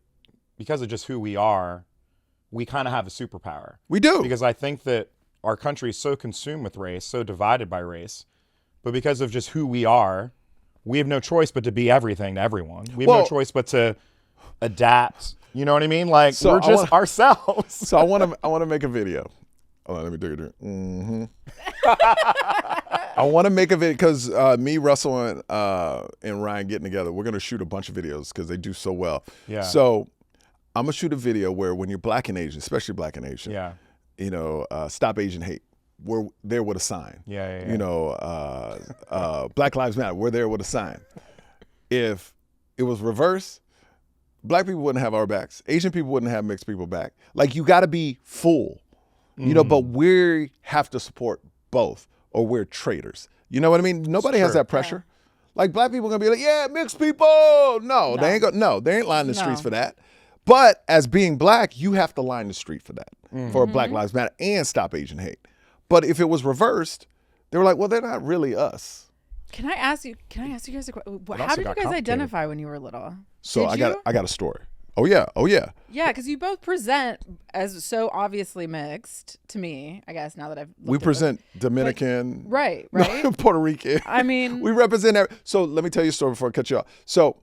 because of just who we are, we kind of have a superpower. we do. Because I think that our country is so consumed with race, so divided by race, but because of just who we are, we have no choice but to be everything to everyone. We have no Well- choice but to adapt. You know what I mean? Like, So we're I just wanna- ourselves. So I want to make a video. Hold on, let me do it. Mm-hmm. I want to make a video because me, Russell, and Ryan getting together, we're going to shoot a bunch of videos because they do so well. Yeah. So I'm going to shoot a video where when you're Black and Asian, especially Black and Asian, Yeah. you know, Stop Asian Hate. We're there with a sign. Yeah. You know, Black Lives Matter. We're there with a sign. If it was reverse, Black people wouldn't have our backs. Asian people wouldn't have mixed people back. Like, you got to be full, you know, but we have to support both or we're traitors. You know what I mean? Nobody has true. that pressure. Like, Black people are going to be like, yeah, mixed people. No, they ain't they ain't lining the streets No. for that. But as being Black, you have to line the street for that, for Black Lives Matter and Stop Asian Hate. But if it was reversed, they were like, well, they're not really us. Can I ask you guys a question? How also did you got guys complicated. identify when you were little? So Did you? I got a story. Oh yeah. Yeah, because you both present as so obviously mixed to me, I guess, now that I've We looked at present Dominican, this. Right. Puerto Rican. I mean, We represent every. So let me tell you a story before I cut you off. So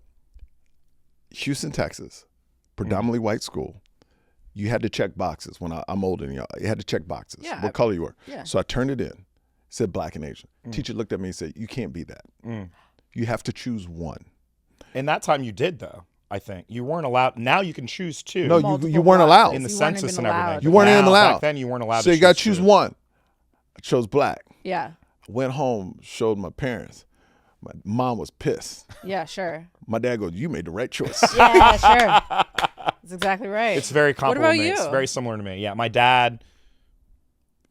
Houston, Texas, predominantly white school. You had to check boxes when I'm older than y'all. You had to check boxes. Yeah. What color you were. Yeah. So I turned it in. Said Black and Asian. Teacher looked at me and said, you can't be that. You have to choose one. In that time, you did, though. I think you weren't allowed. Now you can choose two. No, multiple you weren't boxes. allowed. in the You weren't census even and everything. allowed. You weren't even Now, allowed. Back then, you weren't allowed. So to you got to choose choose two. one. I chose Black. Yeah. Went home, showed my parents. My mom was pissed. Yeah, sure. My dad goes, you made the right choice. Yeah, sure. That's exactly right. It's very comparable. What about mix. you? Very similar to me. Yeah, my dad.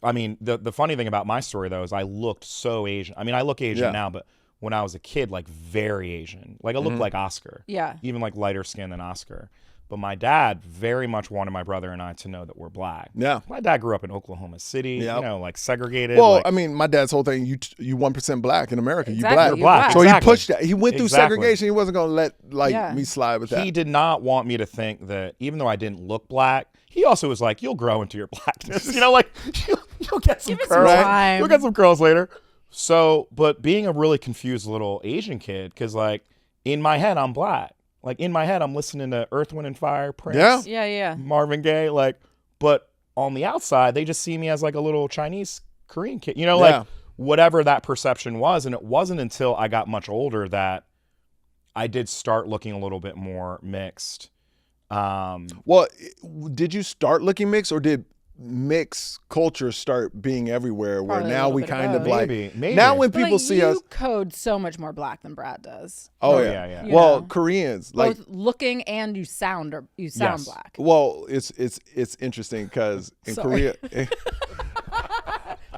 I mean, the funny thing about my story though is I looked so Asian. I mean, I look Asian Yeah. now, but when I was a kid, like very Asian. Like I looked like Oscar. Yeah. Even like lighter skin than Oscar. But my dad very much wanted my brother and I to know that we're Black. Yeah. My dad grew up in Oklahoma City. Yep. You know, like segregated. Well, like, I mean, my dad's whole thing, you 1% Black in America. Exactly, You Black. you're Black. So Exactly. he pushed that. He went through Exactly. segregation. He wasn't going to let Yeah. me slide with that. he did not want me to think that even though I didn't look Black, he also was like, you'll grow into your Blackness. You know, like you'll get some Give it some curls. time. You'll get some curls later. So, but being a really confused little Asian kid, because like in my head, I'm Black. Like in my head, I'm listening to Earth, Wind, and Fire, Prince, Yeah. Marvin Gaye. Like, but on the outside, they just see me as like a little Chinese Korean kid. You know, like Yeah. whatever that perception was. And it wasn't until I got much older that I did start looking a little bit more mixed. Well, did you start looking mixed or did mixed culture start being everywhere where Probably a now little we bit of kind of both. like, Maybe. now when But, people like, see you us, code so much more Black than Brad does. oh Oh, yeah. yeah. You Well, know. Koreans, like, Both looking and you sound Yes. Black. well, it's interesting because in Sorry. Korea,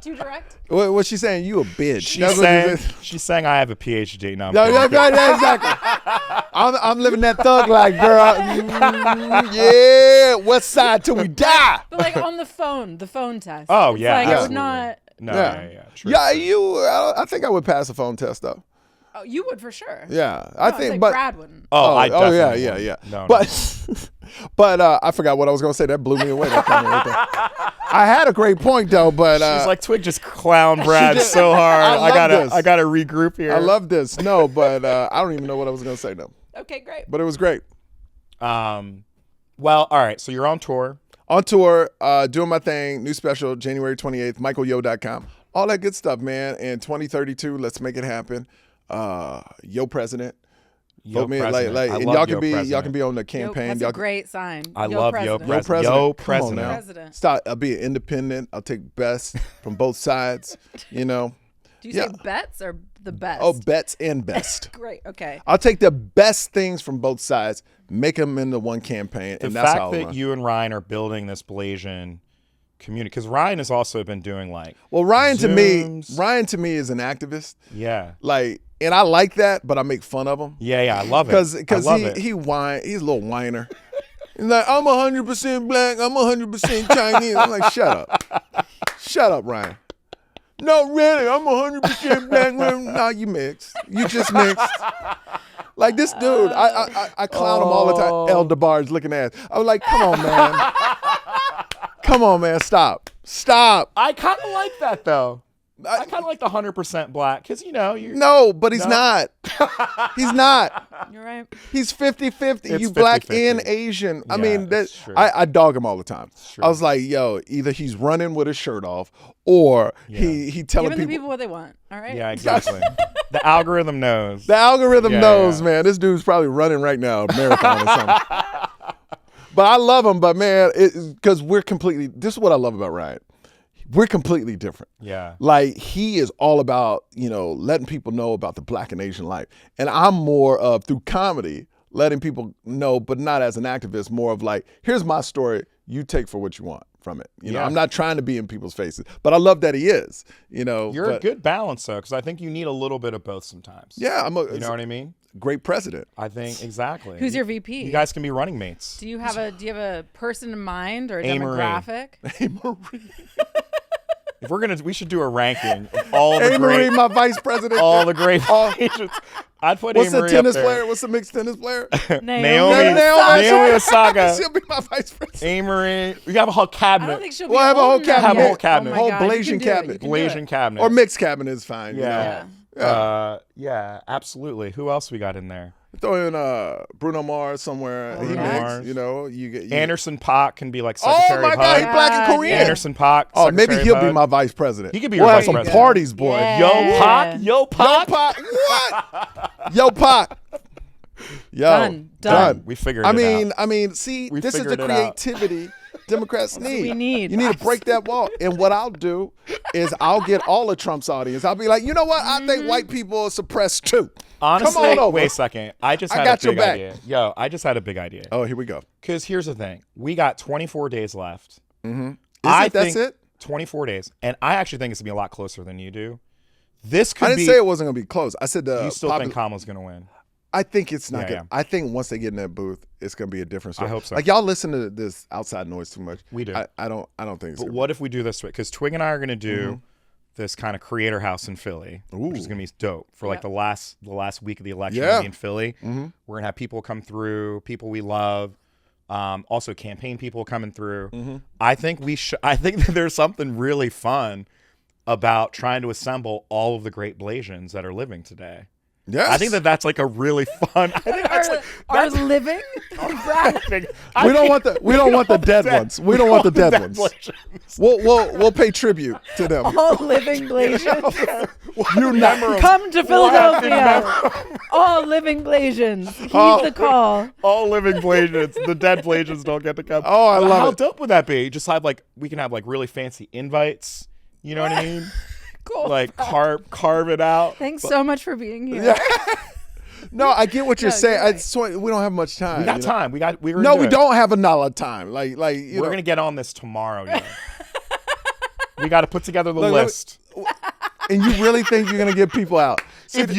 Too direct? what's she saying? You a bitch. She's That's what saying, she said. she's saying I have a PhD. No, I'm No, kidding. yeah, exactly. I'm living that thug life, girl. Yeah, west side till we die. But like on the phone test. Oh, It's yeah, Like I would absolutely. not. No, Yeah. yeah. True. Yeah, I think I would pass a phone test though. Oh, you would for sure. Yeah, No, I it's think, like but Brad wouldn't. I definitely yeah. wouldn't. No, But but I forgot what I was gonna say. That blew me away. That comment right there. I had a great point though, but she's like Twigg just clown Brad so hard. I love this. I gotta regroup here. I love this. No, but I don't even know what I was gonna say though. Okay, great. But it was great. Well, all right. So you're on tour. On tour, doing my thing. New special, January 28th. MichaelYo.com. All that good stuff, man. And 2032, let's make it happen. Yo President. Yo Vote me, President. I and love y'all Yo can be President. on the Yo, campaign. that's Y'all a great sign. I love Yo President. Yo President. Yo Come on President. now. President. Stop. I'll be an independent. I'll take best from both sides. You know. Do you say Yeah. bets or the best? Oh, bets and best. Great. Okay. I'll take the best things from both sides, make them into one campaign, The and that's how fact I'll that run. you and Ryan are building this Blasian community, because Ryan has also been doing like Ryan Zooms. to me is an activist. Yeah. Like, and I like that, but I make fun of him. Yeah, I love it. Because he's a little whiner. He's like, I'm 100% black, I'm 100% Chinese. I'm like, shut up, Ryan. No, really, I'm 100% black. No, you mixed. You just mixed. Like this dude, I clown him all the time. El DeBar's looking at. I was like, come on, man. Come on, man. Stop. I kind of like that though. I kind of like the 100% black because you're no, but he's not. He's not. You're right. He's 50-50. It's You black 50-50. and Asian. I Yeah, mean, it's true. I dog him all the time. true. I was like, yo, either he's running with his shirt off, or he telling Giving the people. people what they want. All right. Yeah, exactly. The algorithm knows. The algorithm Yeah, knows, yeah. man. This dude's probably running right now, a marathon or something. But I love him. But man, because we're completely. This is what I love about Ryan. We're completely different. Yeah. Like he is all about, letting people know about the black and Asian life. And I'm more of through comedy, letting people know, but not as an activist, more of like, here's my story. You take for what you want from it. Yeah. I'm not trying to be in people's faces, but I love that he is, You're a good balance though, because I think you need a little bit of both sometimes. Yeah. You know what I mean? Great president. I think exactly. Who's your VP? You guys can be running mates. Do you have a person in mind or a A-Marie. demographic? Hey, Marie. If we should do a ranking of all the Hey, Marie, great, my vice president. all the great Asians. I'd put What's the A-Marie tennis up there. player? What's the mixed tennis player? Naomi Osaka. She'll be my vice president. A-Marie. We have a whole I cabinet. don't think she'll We'll be have a whole old enough cabinet. yet. Whole cabinet. Oh my Whole God, you Blasian can do it. cabinet. You can do it. Blasian cabinet. Or mixed cabinet is fine. Yeah. Yeah. Yeah, absolutely. Who else we got in there? Throw in Bruno Mars somewhere. He Bruno mixed, Mars. you get Anderson Paak can be like Oh Secretary my of God, he HUD. black and Korean. Anderson Paak. Oh, maybe Secretary he'll of be HUD. my vice president. He could be your we'll vice have some president. parties, boy. Yeah. Yo, Pac. Yo, Pac. What? Yo, Pac. Yo, Done. We figured it out. I mean, see, We this is the figured it out. creativity Democrats need. we need. You need to break that wall. And what I'll do is I'll get all of Trump's audience. I'll be like, you know what? I think white people are suppressed too. Honestly, Come on over. wait a second. I just I had got a your big back. idea. Yo, I just had a big idea. Oh, here we go. Because here's the thing. We got 24 days left. That's it? 24 days. And I actually think it's going to be a lot closer than you do. This could I didn't be. say it wasn't going to be close. I said you still think Kamala's going to win? I think it's not Yeah, good. yeah. I think once they get in that booth, it's going to be a different story. I hope so. Like y'all listen to this outside noise too much. We do. I don't think it's But gonna what if we do this? Because Twigg and I are going to do this kind of creator house in Philly, which is Ooh. going to be dope for like Yeah. the last week of the election. Yeah. We'll be in Philly. We're going to have people come through, people we love. Also campaign people coming through. I think I think that there's something really fun about trying to assemble all of the great Blasians that are living today. Yes. I think that's like a really fun. I think that's like Are living? we don't want the dead ones. We don't want the dead ones. Blasians. We'll pay tribute to them. All living Blasians. You never. Come to Philadelphia. All living Blasians. Heed the call. All living Blasians. The dead Blasians don't get to come. Oh, I But love how it. dope would that be? Just have we can have really fancy invites. You know what I mean? Cool. Like carve it out. Thanks so much for being here. No, I get what you're No, saying. you're right. I swear, we don't have much time. We got you know? time. We're No, we don't have a lot of time. Like We're gonna get on this tomorrow. Yo. We got to put together the Look, list. And you really think you're gonna get people out? If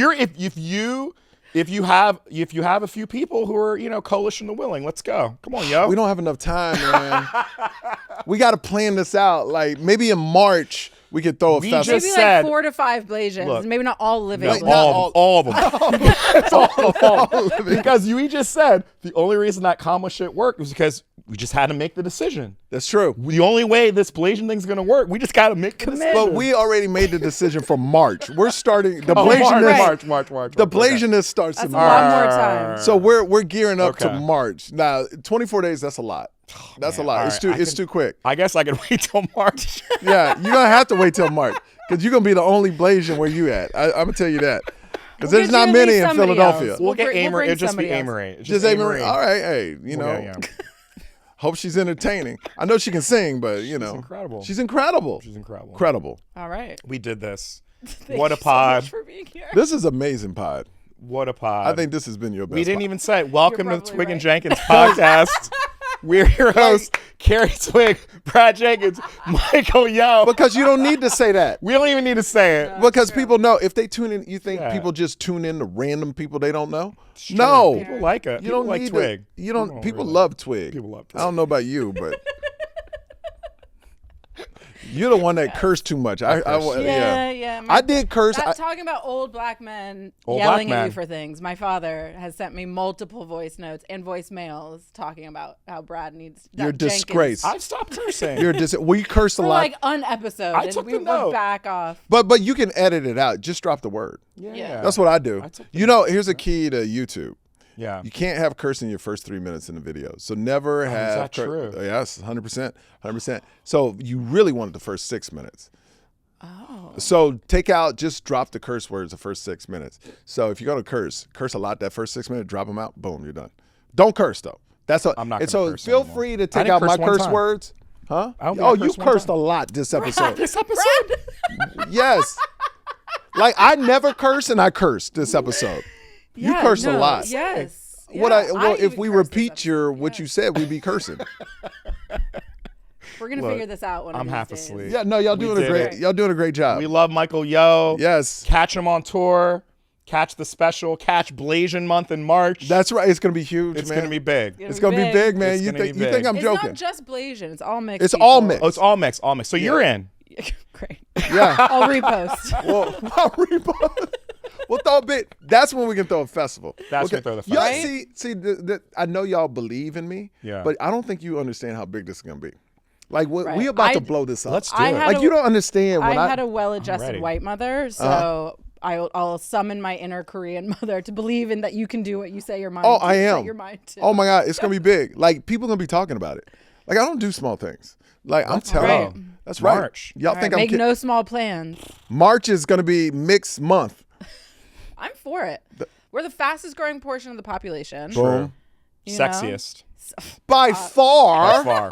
you have a few people who are coalition to willing, let's go. Come on, yo. We don't have enough time, man. We got to plan this out. Like maybe in March we could throw a We festival. just Maybe said- like 4 to 5 Blasians. Look. Maybe not all living. No, Like, Blasians. all of them. Because we just said the only reason that Kamala shit worked was because we just had to make the decision. That's true. The only way this Blasian thing's gonna work, we just gotta make the decision. But we already made the decision for March. We're starting the March, Blasianist. March. The Blasianist starts That's in a lot March. more time. So we're gearing up to Okay. March. Now 24 days. That's a lot. That's man. a lot. All It's right, too too quick. I guess I can wait till March. Yeah, you're gonna have to wait till March because you're gonna be the only Blasian where you at. I'm gonna tell you that because We'll there's get you not at many least in somebody Philadelphia. else. We'll get bring Amory. It'll just be somebody else. Amory. Just Amory. All right, hey, Yeah. hope she's entertaining. I know she can sing, but she's incredible. She's incredible. She's incredible. Incredible. All right. We did this. Thank What a you so pod. much for being here. This is amazing pod. What a pod. I think this has been your best. we didn't pod. even say welcome to the probably Twigg and right. Jenkins podcast. We're your hosts, Carri, Twigg, Brad Jenkins, Michael Yo. Because you don't need to say that. We don't even need to say it. Because people know if they tune in. You think people just tune in to random people they don't know? True. No, People like it. you don't like need Twig. To, you don't. People love Twig. People love Twig. I don't know about you, but you're the one that cursed too much. I Yeah. did curse. Talking about old black men Old yelling black at men. you for things. My father has sent me multiple voice notes and voicemails talking about how Brad needs. You're Jenkins disgrace. I've stopped cursing. We cursed a For lot, like an episode, I and took we the would note. back off. but you can edit it out. Just drop the word. yeah. That's what I do. I took the You know, here's a key to YouTube. Yeah. You can't have cursing your first 3 minutes in the video. So never have. that true? Yes, 100%. So you really want it the first 6 minutes. Oh. So just drop the curse words the first 6 minutes. So if you're gonna curse a lot that first 6 minutes, drop them out, boom, you're done. Don't curse though. I'm not And gonna so curse feel anymore. free to I take didn't out my curse one curse time. words. Huh? I don't think Oh, I you cursed one cursed a time. lot this episode. This episode? Yes. Like I never curse and I cursed this episode. You Yeah, cursed a no, lot. Yes. If even we cursed this repeat episode. what you said, we'd be cursing. We're gonna Look, figure this out one of I'm these half days. asleep. Yeah, no, y'all We doing a did great. it. Y'all doing a great job. We love Michael Yo. Yes, Catch him on tour. Catch the special. Catch Blasian month in March. that's right. It's gonna be huge, It's man. gonna be big. It's gonna be big, man. It's You gonna think be you think big. I'm It's joking? not just Blasian. It's all mixed. It's all people. mixed. Oh, it's all mixed. All mixed. So you're in. Great. Yeah. I'll repost. Well, we'll throw a bit. That's when we can throw a festival. That's when we throw the Y'all festival. see. I know y'all believe in me. Yeah. But I don't think you understand how big this is gonna be. Like we Right. about to I- blow this up. Let's do I it. had Like a- you don't understand when I had a ready. well-adjusted white mother, so I'll summon my inner Korean mother to believe in that you can do what you say your mind. Oh, I set am. Your mind to. Oh my God, it's gonna be big. Like people gonna be talking about it. Like I don't do small things. Like I'm telling right. you, that's right. March. Y'all All think right, I'm make kidding? no small plans. March is gonna be mixed month. I'm for it. We're the fastest growing portion of the population. Boom. you know? Sexiest. By far, By far.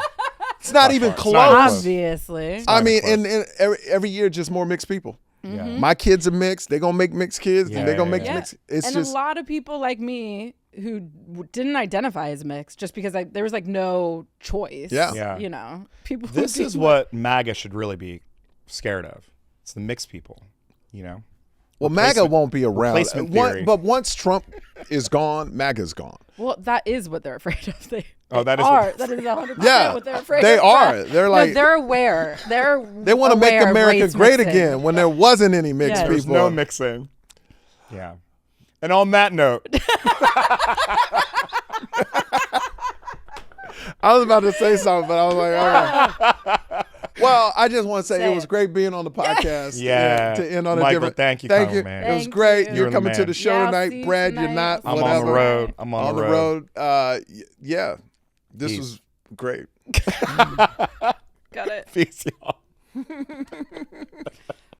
it's not by even far. It's close. not even close. Obviously. I not mean, even and every year just more mixed people. Yeah. My kids are mixed. They're gonna make mixed kids. Yeah, they're gonna yeah, make yeah. mixed. It's and just a lot of people like me who didn't identify as mixed just because there was like no choice. Yeah. Yeah. You know, people. This is what MAGA should really be scared of. It's the mixed people, you know? well, MAGA replacement- won't be around. replacement theory. But once Trump is gone, MAGA's gone. Well, that is what they're afraid of. That is are. what- That is 100% Yeah, what they're afraid they of. are. They're like- no, they're aware. They want to make aware of America race great mixing. again when there wasn't any mixed Yeah. There's people. no mixing. Yeah. And on that note, I was about to say something, but I was like, all right. Well, I just want to say Say it was it. great being on the podcast. Yeah. To end on Michael, a different. thank you, Thank Conor, you. man. It was Thank great. you. You're You're the coming to man. the show Yeah, I'll tonight, see you Brad. You're tonight. not. I'm whatever. on the road. I'm on, On the road. Yeah. This Peace. was great. Got it. Peace, y'all.